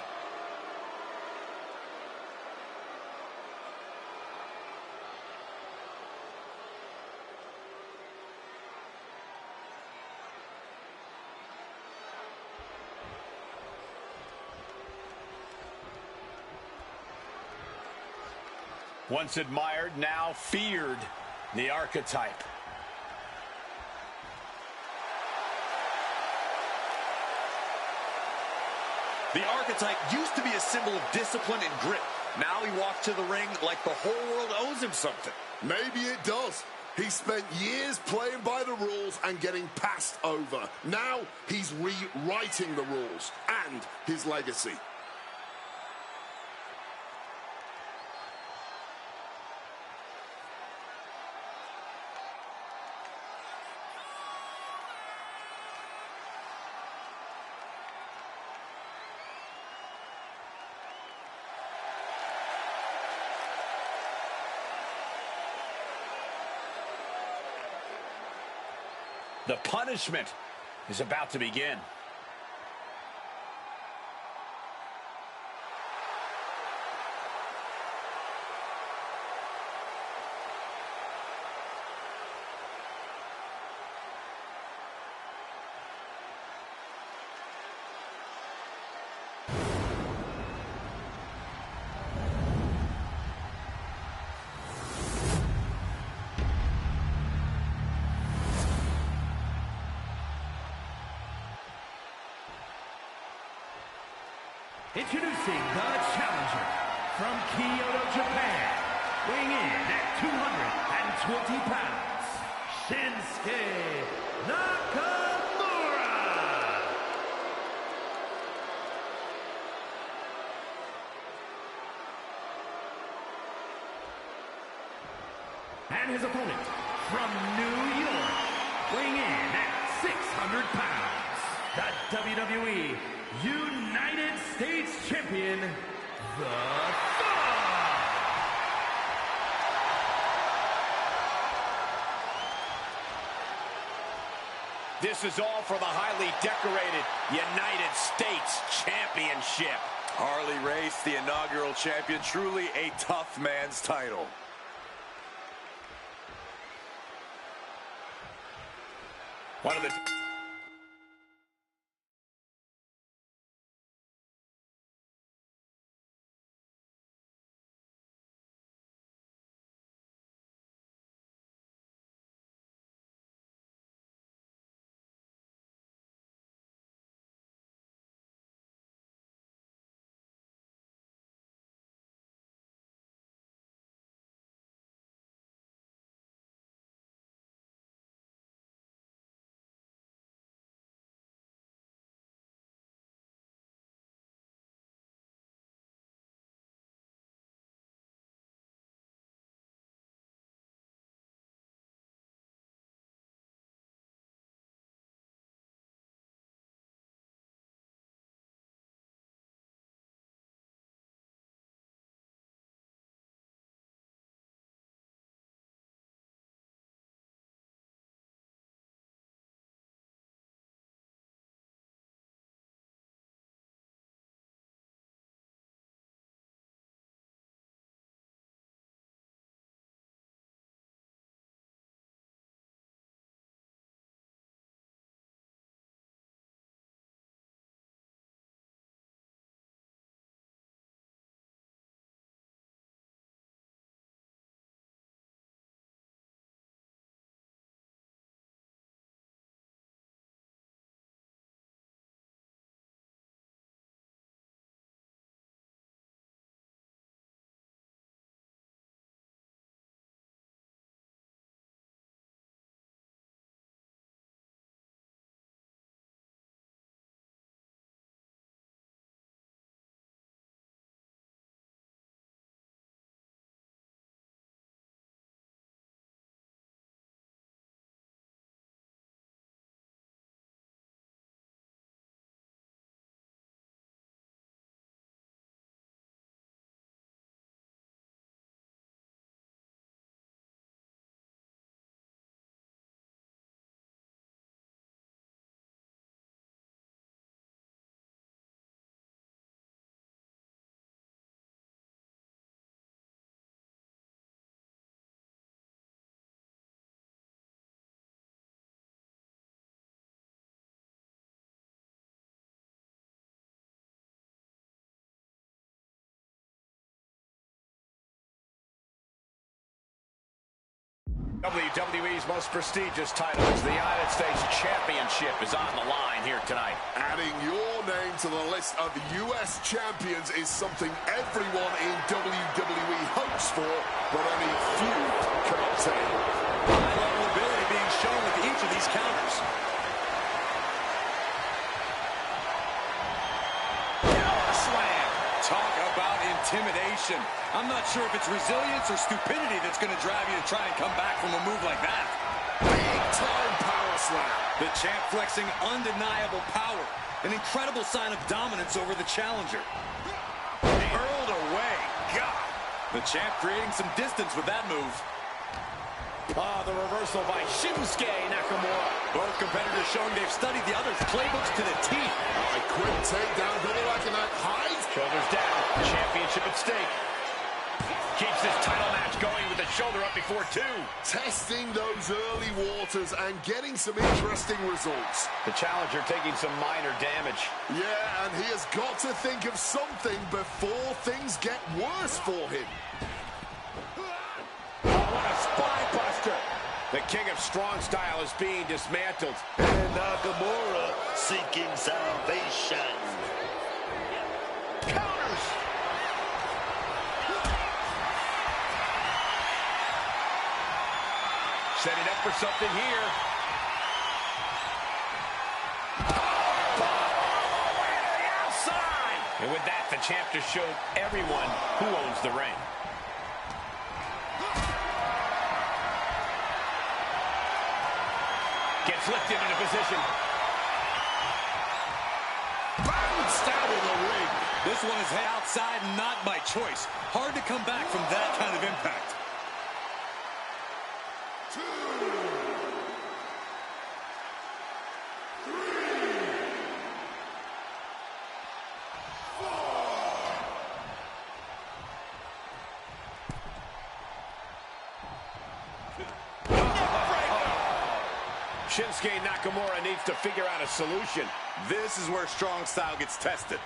Once admired, now feared. The archetype. The archetype used to be a symbol of discipline and grit. Now he walks to the ring like the whole world owes him something. Maybe it does. He spent years playing by the rules and getting passed over. Now he's rewriting the rules and his legacy. The punishment is about to begin. Introducing the challenger from Kyoto, Japan, weighing in at 220 pounds, Shinsuke Nakamura. And his opponent from New York, weighing in at 600 pounds, the WWE United States Champion, The Thug. This is all for the highly decorated United States Championship. Harley Race, the inaugural champion, truly a tough man's title. One of the WWE's most prestigious title is the United States Championship is on the line here tonight. Adding your name to the list of U.S. champions is something everyone in WWE hopes for, but only few can obtain. High-level ability being shown with each of these counters. Power slam. Talk about intimidation. I'm not sure if it's resilience or stupidity that's going to drive you to try and come back from a move like that. Big-time power slam. The champ flexing undeniable power. An incredible sign of dominance over the challenger. Hurled away. God. The champ creating some distance with that move. The reversal by Shinsuke Nakamura. Both competitors showing they've studied the other's playbooks to the T. A quick takedown, brother, like in that height. Shoulders down. Championship at stake. Keeps this title match going with the shoulder up before two. Testing those early waters and getting some interesting results. The challenger taking some minor damage. Yeah, and he has got to think of something before things get worse for him. Oh, what a spine buster. The king of strong style is being dismantled. And Nakamura seeking salvation. Counters. Setting up for something here. And with that, the champ just showed everyone who owns the ring. Gets lifted into position. Bounced out of the ring. This one is outside, not by choice. Hard to come back from that kind of impact. Shinsuke Nakamura needs to figure out a solution. This is where strong style gets tested.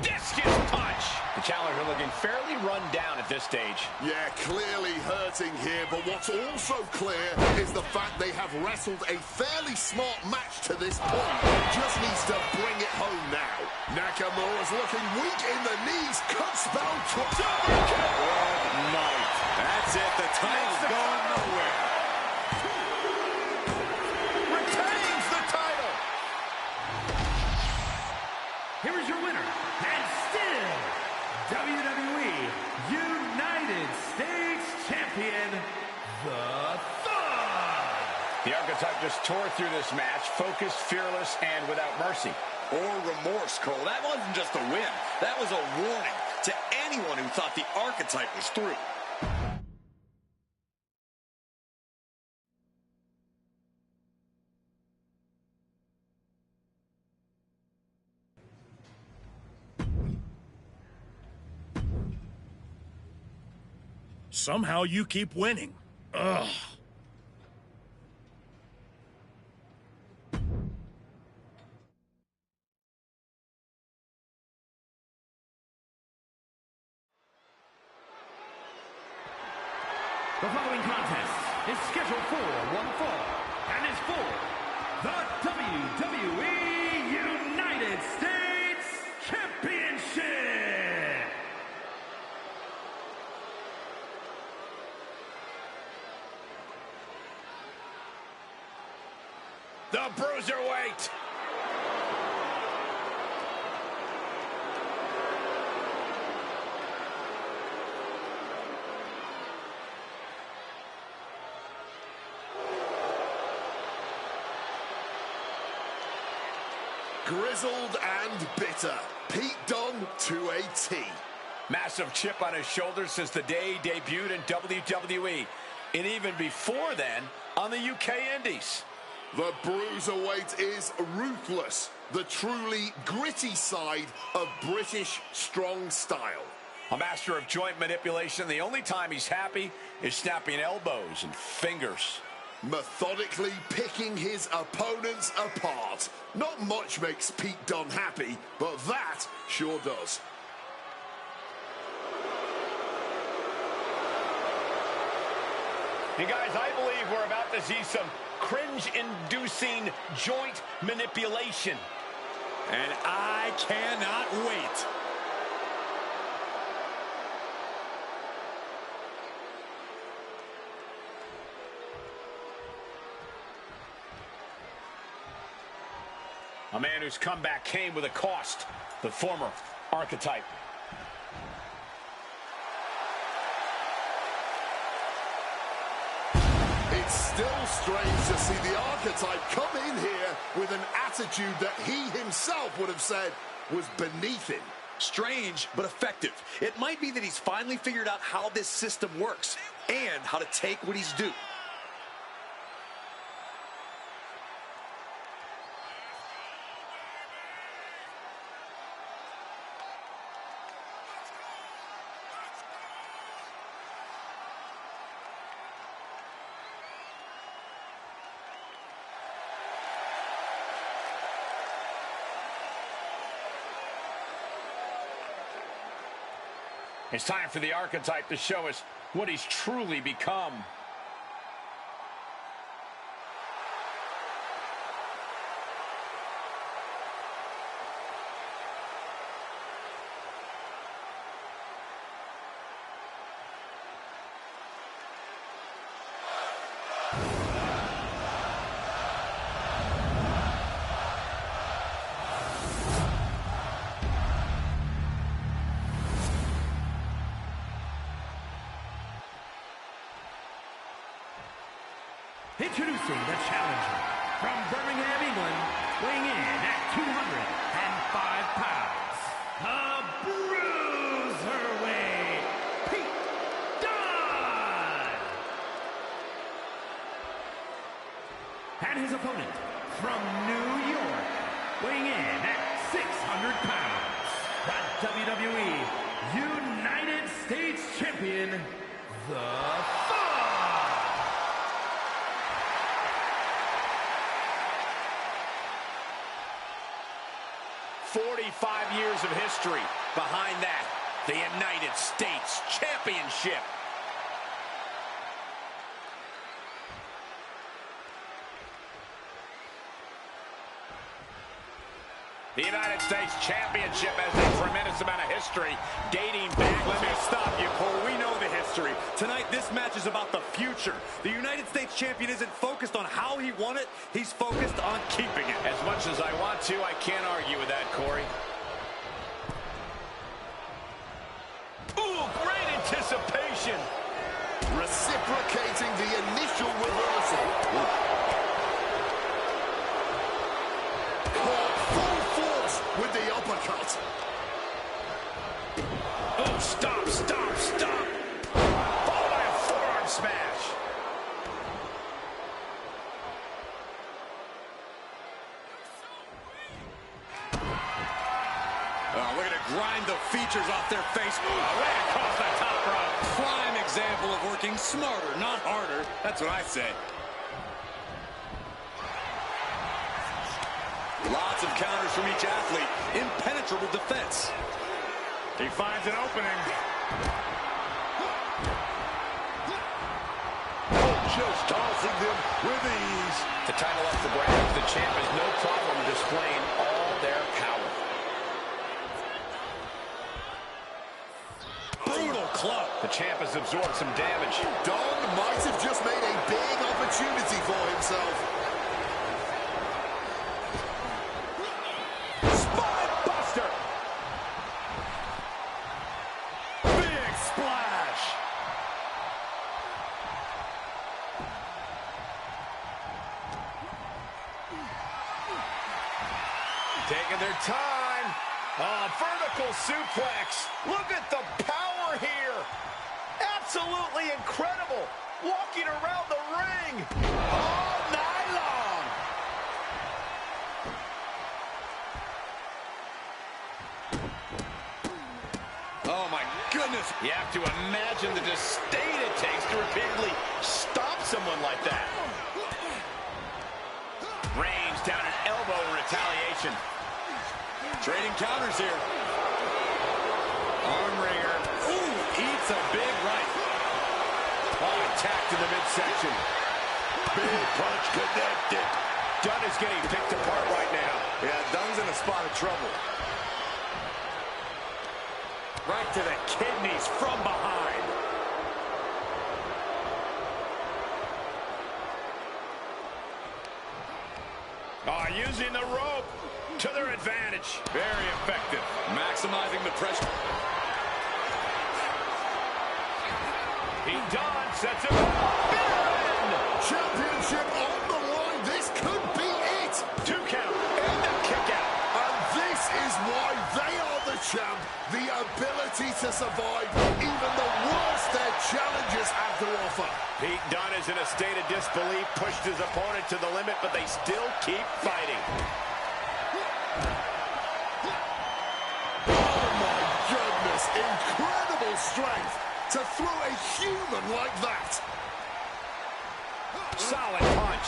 Discus punch. The challenger looking fairly run down at this stage. Yeah, clearly hurting here, but what's also clear is the fact they have wrestled a fairly smart match to this point. Just needs to bring it home now. Nakamura's looking weak in the knees. Cuts bound to night. That's it. The title's going nowhere. Retains the title. Here is your winner, and still WWE United States Champion, The Thug. The Archetype just tore through this match, focused, fearless, and without mercy. Or remorse, Cole. That wasn't just a win. That was a warning to anyone who thought the Archetype was through. Somehow you keep winning. Ugh. The following contest is scheduled for one fall and is for the WWE United States Championship. The Bruiserweight. grizzled and bitter. Pete Dunne to a T. Massive chip on his shoulder since the day he debuted in WWE. And even before then, on the UK Indies. The Bruiserweight is ruthless. The truly gritty side of British strong style. A master of joint manipulation. The only time he's happy is snapping elbows and fingers. Methodically picking his opponents apart. Not much makes Pete Dunne happy, but that sure does. And guys, I believe we're about to see some cringe-inducing joint manipulation. And I cannot wait. A man whose comeback came with a cost, the former Archetype. It's still strange to see the Archetype come in here with an attitude that he himself would have said was beneath him. Strange, but effective. It might be that he's finally figured out how this system works and how to take what he's due. It's time for the Archetype to show us what he's truly become. Introducing the challenger from Birmingham, England, weighing in at 205 pounds, the Bruiserweight, Pete Dunne! And his opponent from New York, weighing in at 600 pounds, the WWE United States Champion, the 45 years of history behind that, the United States Championship. The United States Championship has a tremendous amount of history dating back. Let me stop you, Cole. We know the history. Tonight, this match is about the future. The United States Champion isn't focused on how he won it. He's focused on keeping it. As much as I want to, I can't argue with that, Corey. Ooh, great anticipation. Reciprocating the initial reversal. With the uppercut. Oh, stop, stop, stop. Followed by a forearm smash. Oh, look at it grind the features off their face. Right across the top rope. Prime example of working smarter, not harder. That's what I say. Lots of counters from each athlete. Impenetrable defense. He finds an opening. Just tossing them with ease. The title up for grabs. The champ has no problem displaying all their power. Brutal club. The champ has absorbed some damage. Dunne might have just made a big opportunity for himself. Taking their time. Vertical suplex. Look at the power here. Absolutely incredible. Walking around the ring all night long. Oh, my goodness. You have to imagine the disdain it takes to repeatedly stop someone like that. Range down an elbow in retaliation. Trading counters here. Arm wringer. Ooh, eats a big right. Oh, attacked in the midsection. Big punch connected. Dunn is getting picked apart right now. Yeah, Dunn's in a spot of trouble. Right to the kidneys from behind. Using the rope to their advantage. Very effective. Maximizing the pressure. Pete Dunne sets him up. Championship on the line. This could be it. 2 count and a kick out. And this is why they are the champ. The ability to survive even the worst their challengers have to offer. Pete Dunne is in a state of disbelief, pushed his opponent to the limit, but they still keep fighting. Oh my goodness, incredible strength to throw a human like that. Solid punch.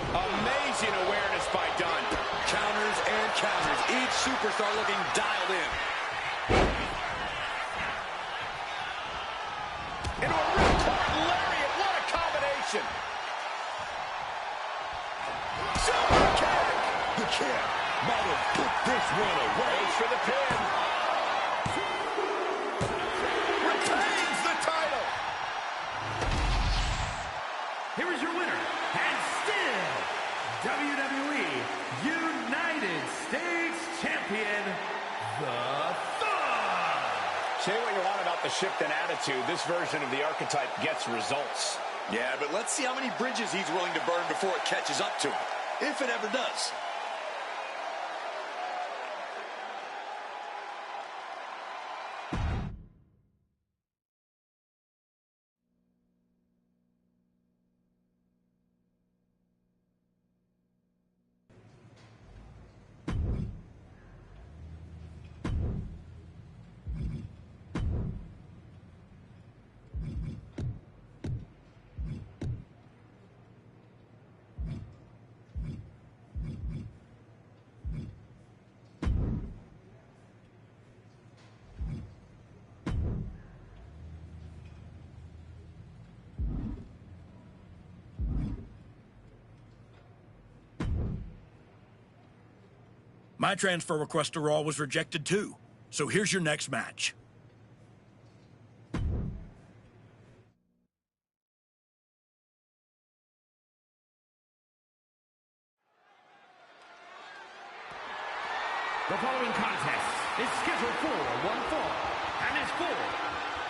Amazing awareness by Dunne. Counters and counters. Each superstar looking dialed in. Into a ripcord lariat. What a combination. Super kick. The champ might have put this one away. Goes for the pin. Retains the title. Here is your winner, and still WWE United States Champion, The Thug. Say what you want about the shift in attitude. This version of the archetype gets results. Yeah, but let's see how many bridges he's willing to burn before it catches up to him. If it ever does. My transfer request to Raw was rejected too. So here's your next match. The following contest is scheduled for one fall and is for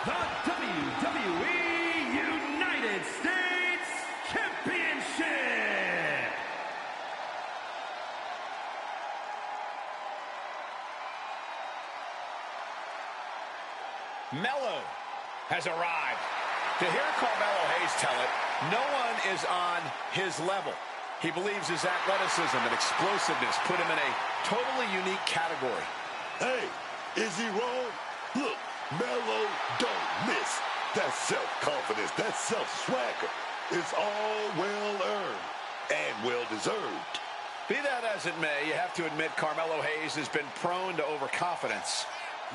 the WWE United States Championship. Mello has arrived. To hear Carmelo Hayes tell it, no one is on his level. He believes his athleticism and explosiveness put him in a totally unique category. Hey, is he wrong? Look, Mello don't miss. That self-confidence, that self-swagger is all well-earned and well-deserved. Be that as it may, you have to admit Carmelo Hayes has been prone to overconfidence.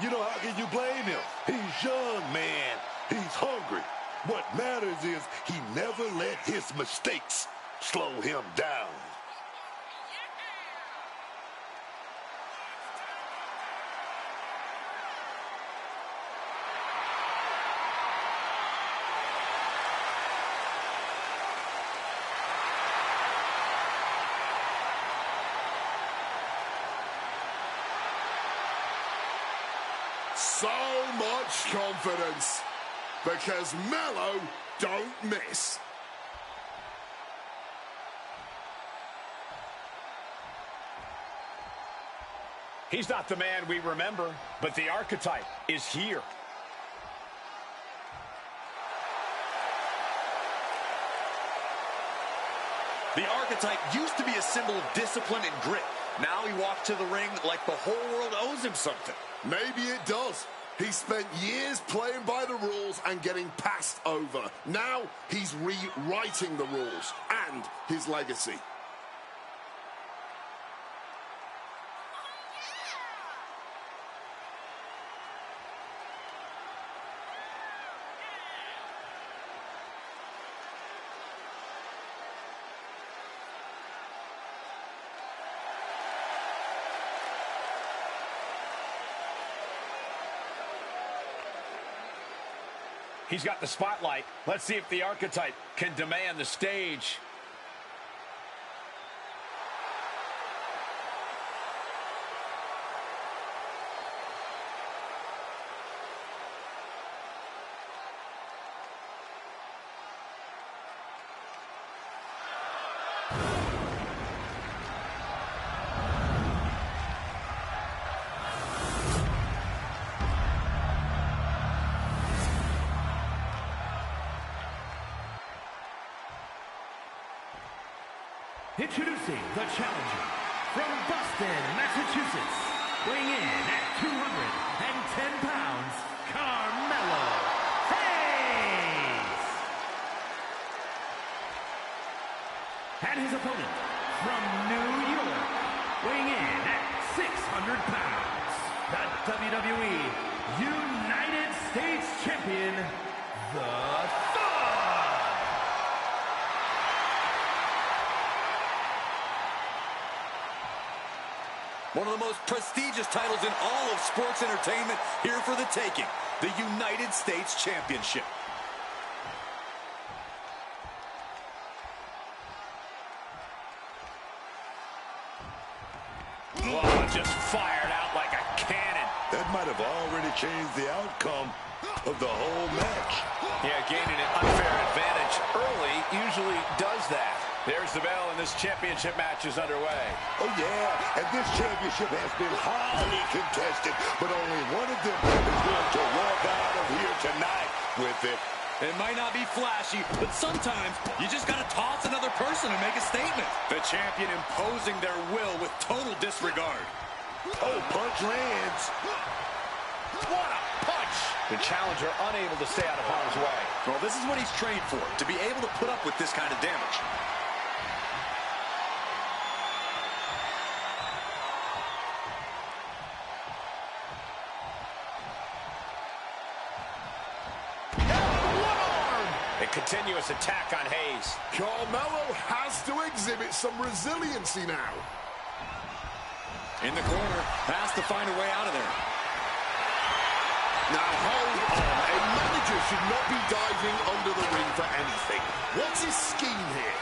You know, how can you blame him? He's young, man. He's hungry. What matters is he never let his mistakes slow him down. So much confidence because Mello don't miss. He's not the man we remember, but the archetype is here. The archetype used to be a symbol of discipline and grit. Now he walks to the ring like the whole world owes him something. Maybe it does. He spent years playing by the rules and getting passed over. Now he's rewriting the rules and his legacy. He's got the spotlight. Let's see if the archetype can demand the stage. Introducing the challenger from Boston, Massachusetts, weighing in at 210 pounds, Carmelo Hayes. And his opponent from New York, weighing in at 600 pounds, the WWE United States Champion, the One of the most prestigious titles in all of sports entertainment, here for the taking, the United States Championship. Oh, just fired out like a cannon. That might have already changed the outcome of the whole match. Yeah, gaining an unfair advantage early usually does that. There's the bell, and this championship match is underway. Oh, yeah, and this championship has been highly contested, but only one of them is going to walk out of here tonight with it. It might not be flashy, but sometimes you just got to toss another person and make a statement. The champion imposing their will with total disregard. Oh, punch lands. What a punch! The challenger unable to stay out of harm's way. Well, this is what he's trained for, to be able to put up with this kind of damage. A continuous attack on Hayes. Carmelo has to exhibit some resiliency now. In the corner, has to find a way out of there. Now hold on, a manager should not be diving under the ring for anything. What's his scheme here?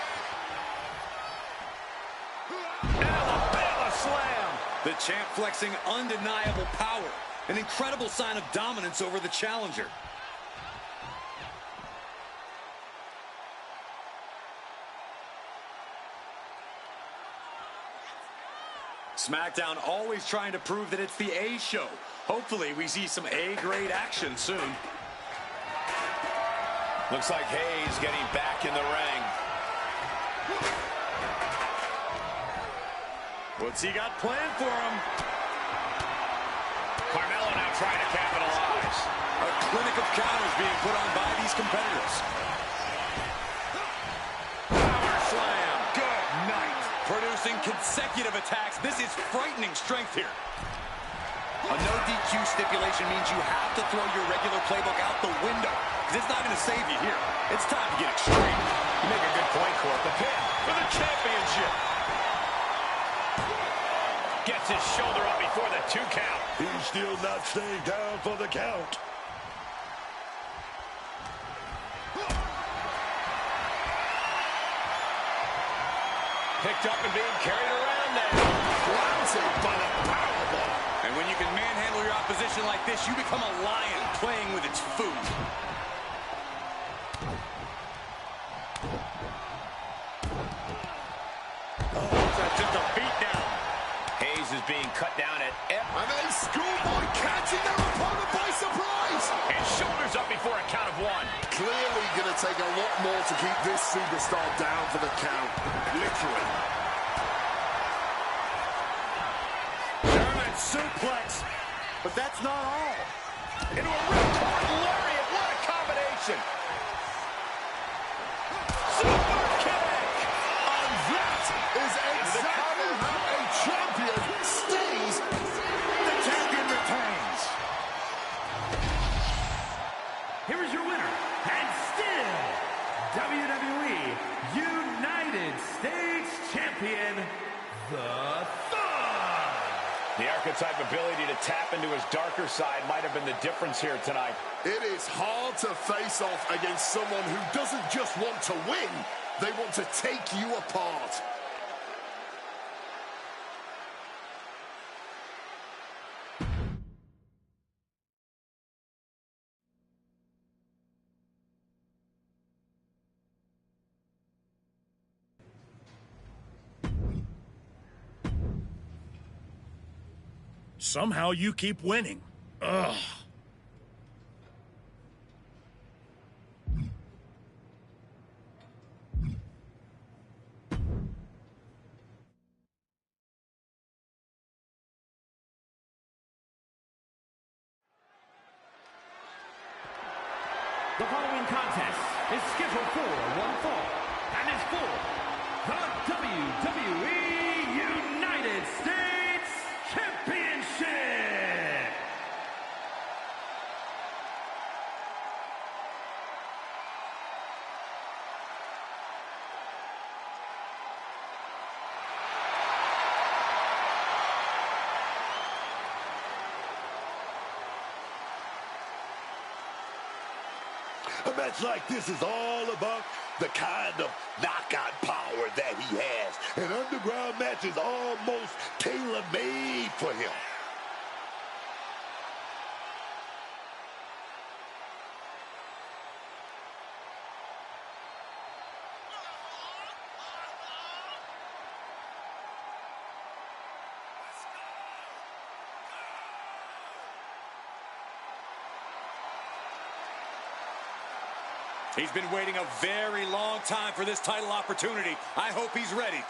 Alabama slam. The champ flexing undeniable power, an incredible sign of dominance over the challenger. SmackDown always trying to prove that it's the A show. Hopefully we see some A-grade action soon. Looks like Hayes getting back in the ring. What's he got planned for him? Carmelo now trying to capitalize. A clinic of counters being put on by these competitors. Power slam. Good night. Producing consecutive attacks. This is frightening strength here. A no DQ stipulation means you have to throw your regular playbook out the window, because it's not going to save you here. It's time to get extreme. You make a good point, Court. The pin for the championship. Gets his shoulder up before the 2 count. He's still not staying down for the count. Picked up and being carried around now. Planted by the powerbomb. And when you can manhandle your opposition like this, you become a lion playing with its food. That's just a beatdown. Hayes is being cut down at And a schoolboy catching their opponent by surprise. And shoulders up before a count of 1. Clearly going to take a lot more to keep this superstar down for the count. Literally. German suplex. But that's not all. Into a ripcord lariat. What a combination. Super kick. And that is exactly how a champion stays. The champion retains. Here is your winner, and still WWE United States Champion, the Thug. The archetype ability to tap into his darker side might have been the difference here tonight. It is hard to face off against someone who doesn't just want to win, they want to take you apart. Somehow you keep winning. Ugh. The following contest is scheduled for one fall and is for the WWE United States Championship. A match like this is all about the kind of knockout power that he has. An underground match is almost tailor-made for him. He's been waiting a very long time for this title opportunity. I hope he's ready.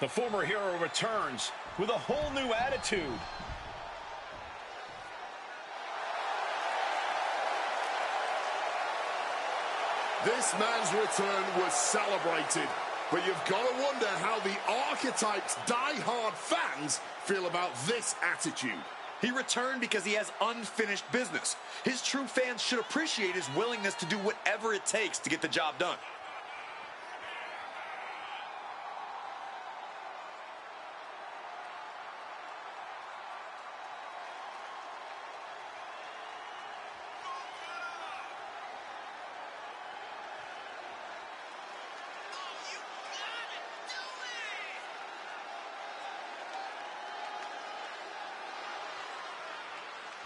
The former hero returns with a whole new attitude. This man's return was celebrated, but you've got to wonder how the Archetype's die-hard fans feel about this attitude. He returned because he has unfinished business. His true fans should appreciate his willingness to do whatever it takes to get the job done.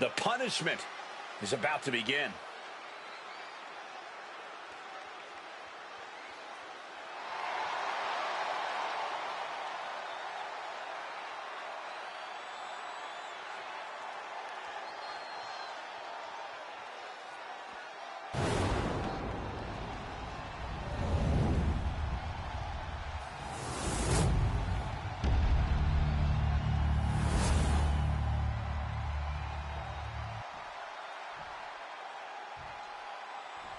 The punishment is about to begin.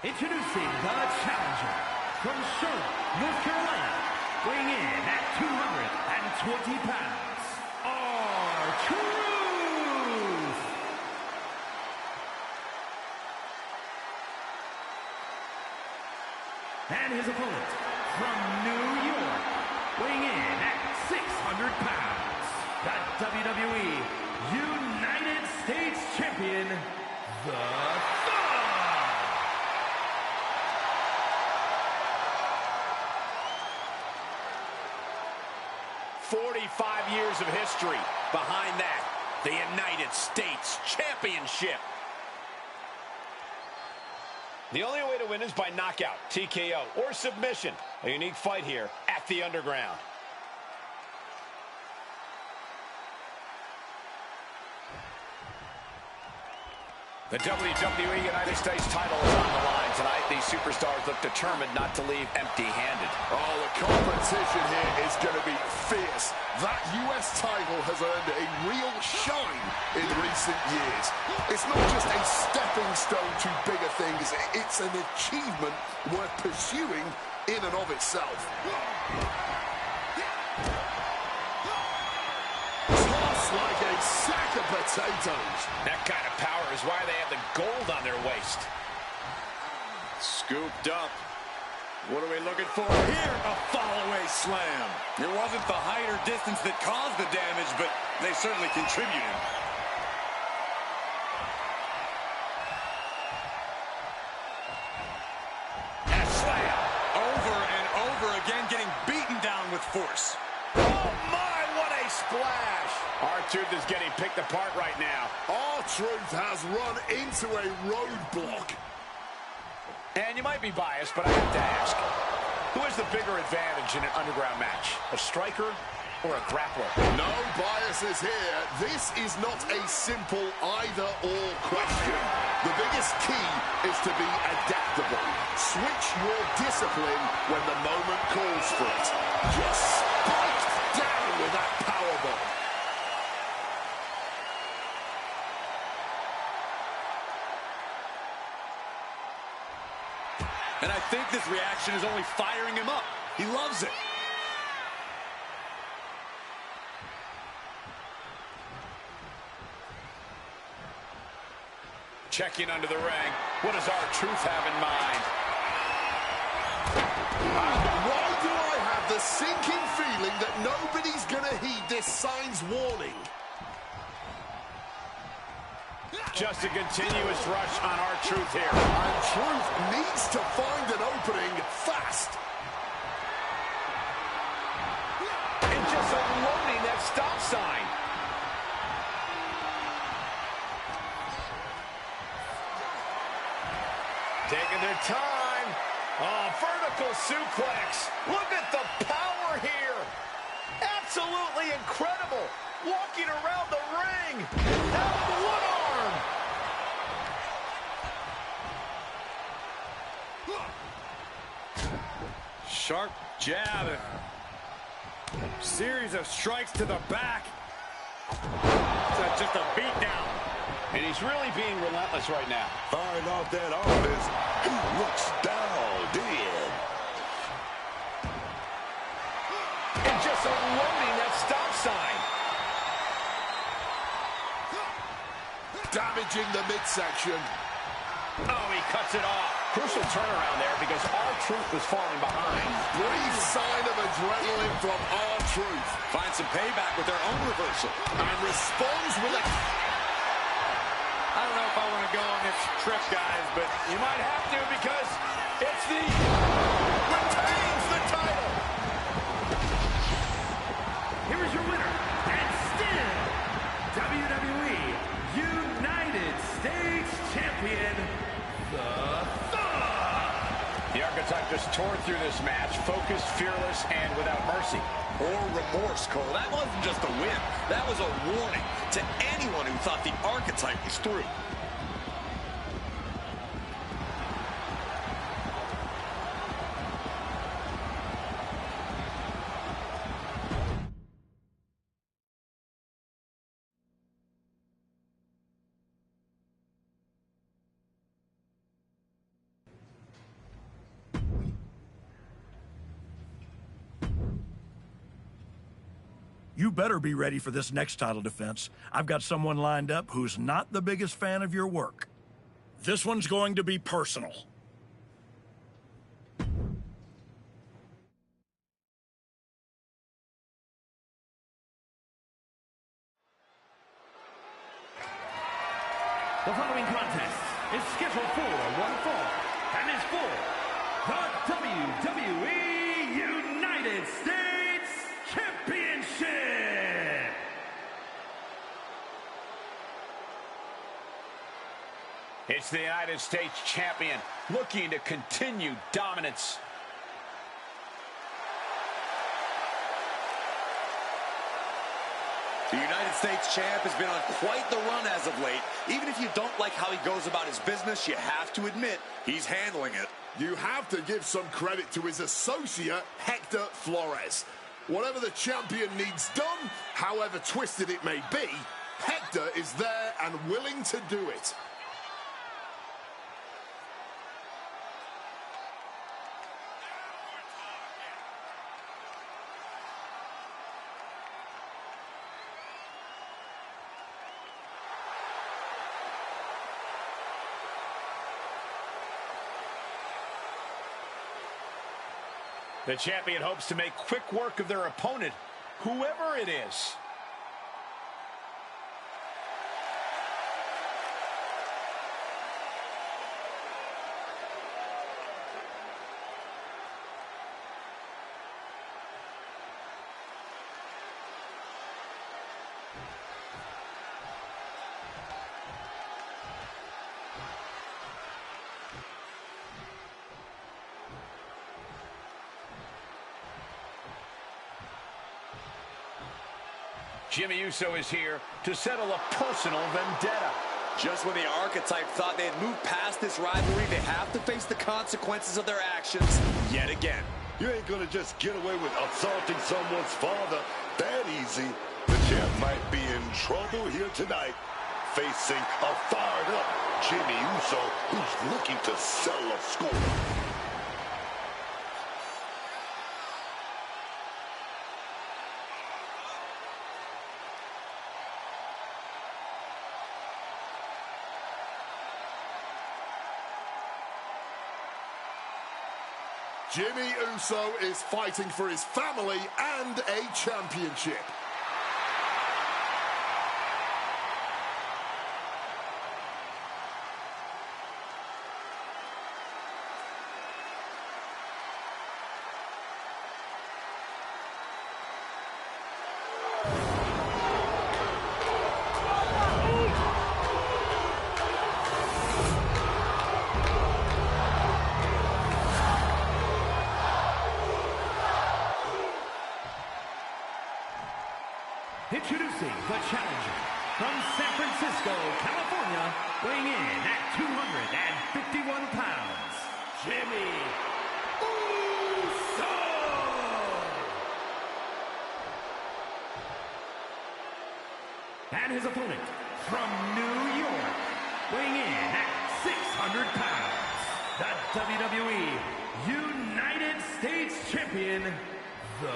Introducing the challenger from Charlotte, North Carolina, weighing in at 220 pounds, R-Truth. And his opponent from New York, weighing in at 600 pounds, the WWE United States Champion, the 45 years of history. Behind that, the United States Championship. The only way to win is by knockout, TKO, or submission. A unique fight here at the Underground. The WWE United States title is on the line tonight. These superstars look determined not to leave empty-handed. Oh, the competition here is going to be fierce. That US title has earned a real shine in recent years. It's not just a stepping stone to bigger things. It's an achievement worth pursuing in and of itself. Tossed like a sack of potatoes. That kind of power is why they have the gold on their waist. Scooped up. What are we looking for here? A fall-away slam. It wasn't the height or distance that caused the damage, but they certainly contributed. A slam. Over and over again, getting beaten down with force. Oh, my, what a splash. R-Truth is getting picked apart right now. R-Truth has run into a roadblock. And you might be biased, but I have to ask, who has the bigger advantage in an underground match? A striker or a grappler? No biases here. This is not a simple either-or question. The biggest key is to be adaptable. Switch your discipline when the moment calls for it. Just spiked down with that powerbomb. And I think this reaction is only firing him up. He loves it. Checking under the ring. What does R-Truth have in mind? Why do I have the sinking feeling that nobody's going to heed this sign's warning? Just a continuous rush on R-Truth here. And Truth needs to find an opening fast. And just unloading that stop sign. Taking their time. Oh, vertical suplex. Look at the power here. Absolutely incredible. Walking around the ring. Out of one arm. Sharp jab. Series of strikes to the back. Just a beatdown. And he's really being relentless right now. Firing off that offense. He looks dialed in. And just unloading that stop sign. Damaging the midsection. Oh, he cuts it off. Crucial turnaround there because R-Truth was falling behind. Brief sign of adrenaline from R-Truth. Finds some payback with their own reversal. And responds with a... I don't know if I want to go on this trip, guys, but You might have to because it's the... retains the title. Here is your winner, and still WWE United States Champion, The Thug. The Archetype just tore through this match, focused, fearless, and without mercy. or remorse, Cole. That wasn't just a win. That was a warning to anyone who thought the Archetype was through. You better be ready for this next title defense. I've got someone lined up who's not the biggest fan of your work. This one's going to be personal. The following contest is scheduled for one fall and is for the WWE United States Championship. It's the United States Champion looking to continue dominance. The United States champ has been on quite the run as of late. Even if you don't like how he goes about his business, you have to admit he's handling it. You have to give some credit to his associate, Hector Flores. Whatever the champion needs done, however twisted it may be, Hector is there and willing to do it. The champion hopes to make quick work of their opponent, whoever it is. Jimmy Uso is here to settle a personal vendetta. Just when the Archetype thought they had moved past this rivalry, they have to face the consequences of their actions yet again. You ain't gonna just get away with assaulting someone's father that easy. The champ might be in trouble here tonight, facing a fired-up Jimmy Uso, who's looking to settle a score. Jimmy Uso is fighting for his family and a championship. Introducing the challenger from San Francisco, California, weighing in at 251 pounds, Jimmy Uso! And his opponent from New York, weighing in at 600 pounds, the WWE United States Champion, The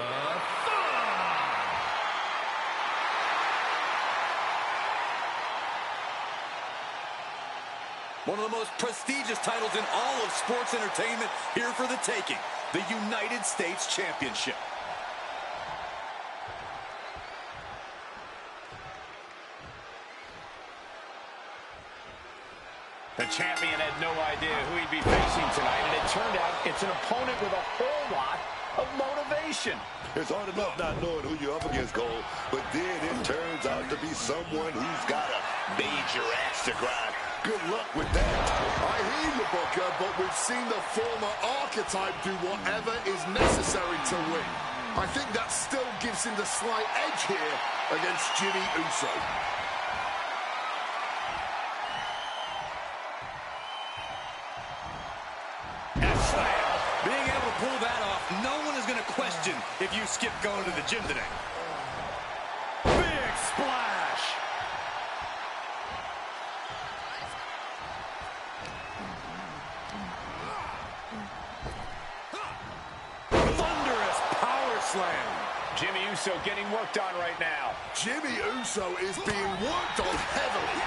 One of the most prestigious titles in all of sports entertainment here for the taking, the United States Championship. The champion had no idea who he'd be facing tonight, and it turned out it's an opponent with a whole lot of motivation. It's hard enough not knowing who you're up against, Cole, but then it turns out to be someone who's got a major axe to grind. Good luck with that. I hear you, Booker, but we've seen the former Archetype do whatever is necessary to win. I think that still gives him the slight edge here against Jimmy Uso. Being able to pull that off, no one is going to question if you skip going to the gym today. Big splash! Thunderous power slam. Jimmy Uso getting worked on right now. Jimmy Uso is being worked on heavily.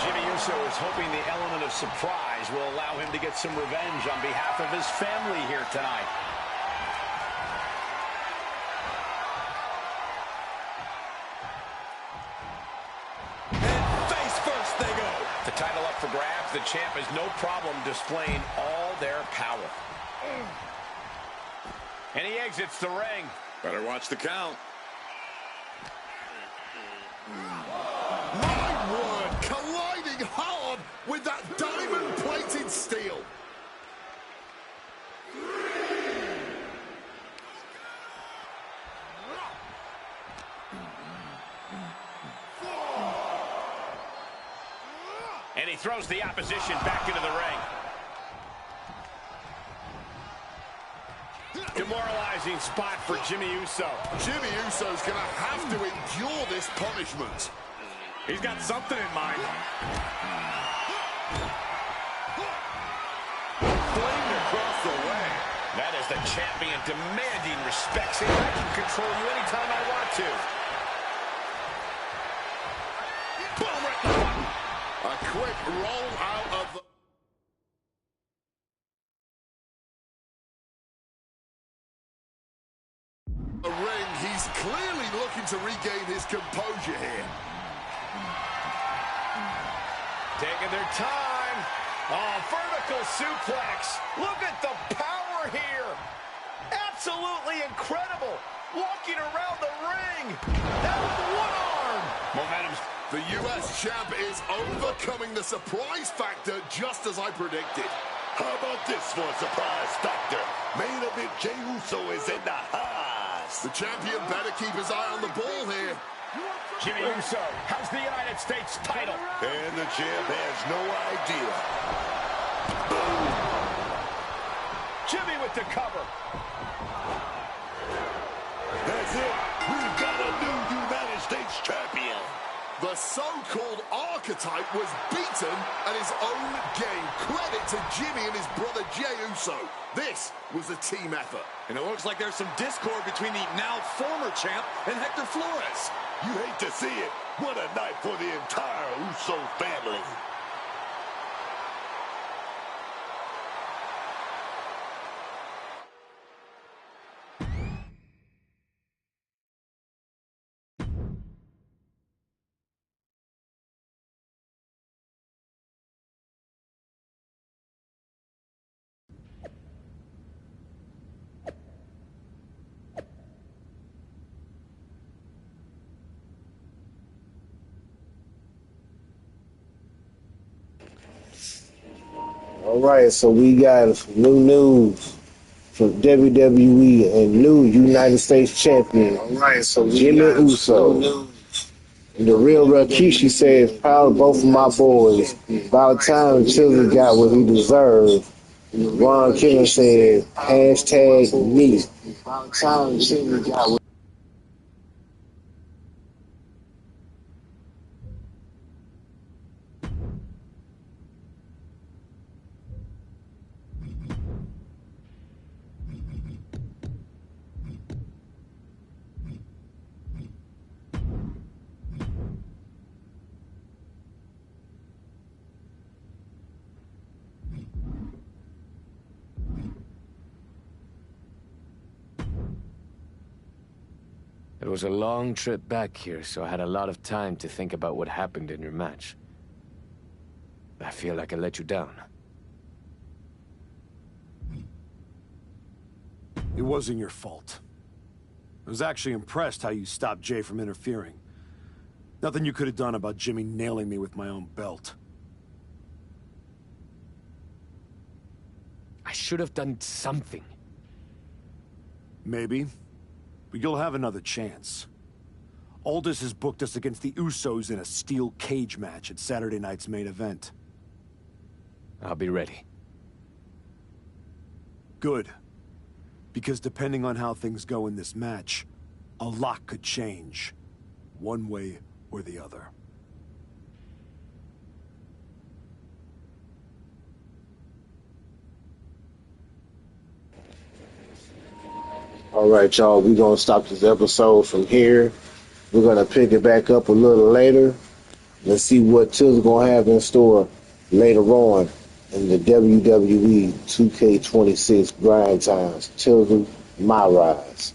Jimmy Uso is hoping the element of surprise will allow him to get some revenge on behalf of his family here tonight. And face first they go. The title up for grabs, the champ has no problem displaying all their power. And he exits the ring. Better watch the count. My word, colliding hard with that diamond-plated steel. And he throws the opposition back into the ring. Demoralizing spot for Jimmy Uso. Jimmy Uso's going to have to endure this punishment. He's got something in mind. Flamed across the way. That is the champion demanding respect, saying I can control you anytime I want to. Boom, right. A quick roll out of the... the ring, he's clearly looking to regain his composure here. Taking their time. Oh, vertical suplex. Look at the power here. Absolutely incredible. Walking around the ring. Now one arm. Momentum's... The U.S. champ is overcoming the surprise factor just as I predicted. How about this for a surprise factor? Main event Jey Uso is in the house. The champion better keep his eye on the ball here. Jimmy Uso has the United States title. And the champ has no idea. Jimmy with the cover. That's it. We've got a new United States champion. The so-called archetype was beaten at his own game. Credit to Jimmy and his brother Jey Uso. This was a team effort. And it looks like there's some discord between the now former champ and Hector Flores. You hate to see it. What a night for the entire Uso family. All right, so we got some new news from WWE and new United States champion. All right, so Jimmy Uso. And the real Rikishi says, proud of both of my boys. About time Children got what he deserved. Ron Killer said, hashtag me. About time Children got what It was a long trip back here, so I had a lot of time to think about what happened in your match. I feel like I let you down. It wasn't your fault. I was actually impressed how you stopped Jay from interfering. Nothing you could have done about Jimmy nailing me with my own belt. I should have done something. Maybe. But you'll have another chance. Aldis has booked us against the Usos in a steel cage match at Saturday night's main event. I'll be ready. Good. Because depending on how things go in this match, a lot could change. One way or the other. All right, y'all, we're going to stop this episode from here. We're going to pick it back up a little later. Let's see what Till's going to have in store later on in the WWE 2K26 grind times. Till my rise.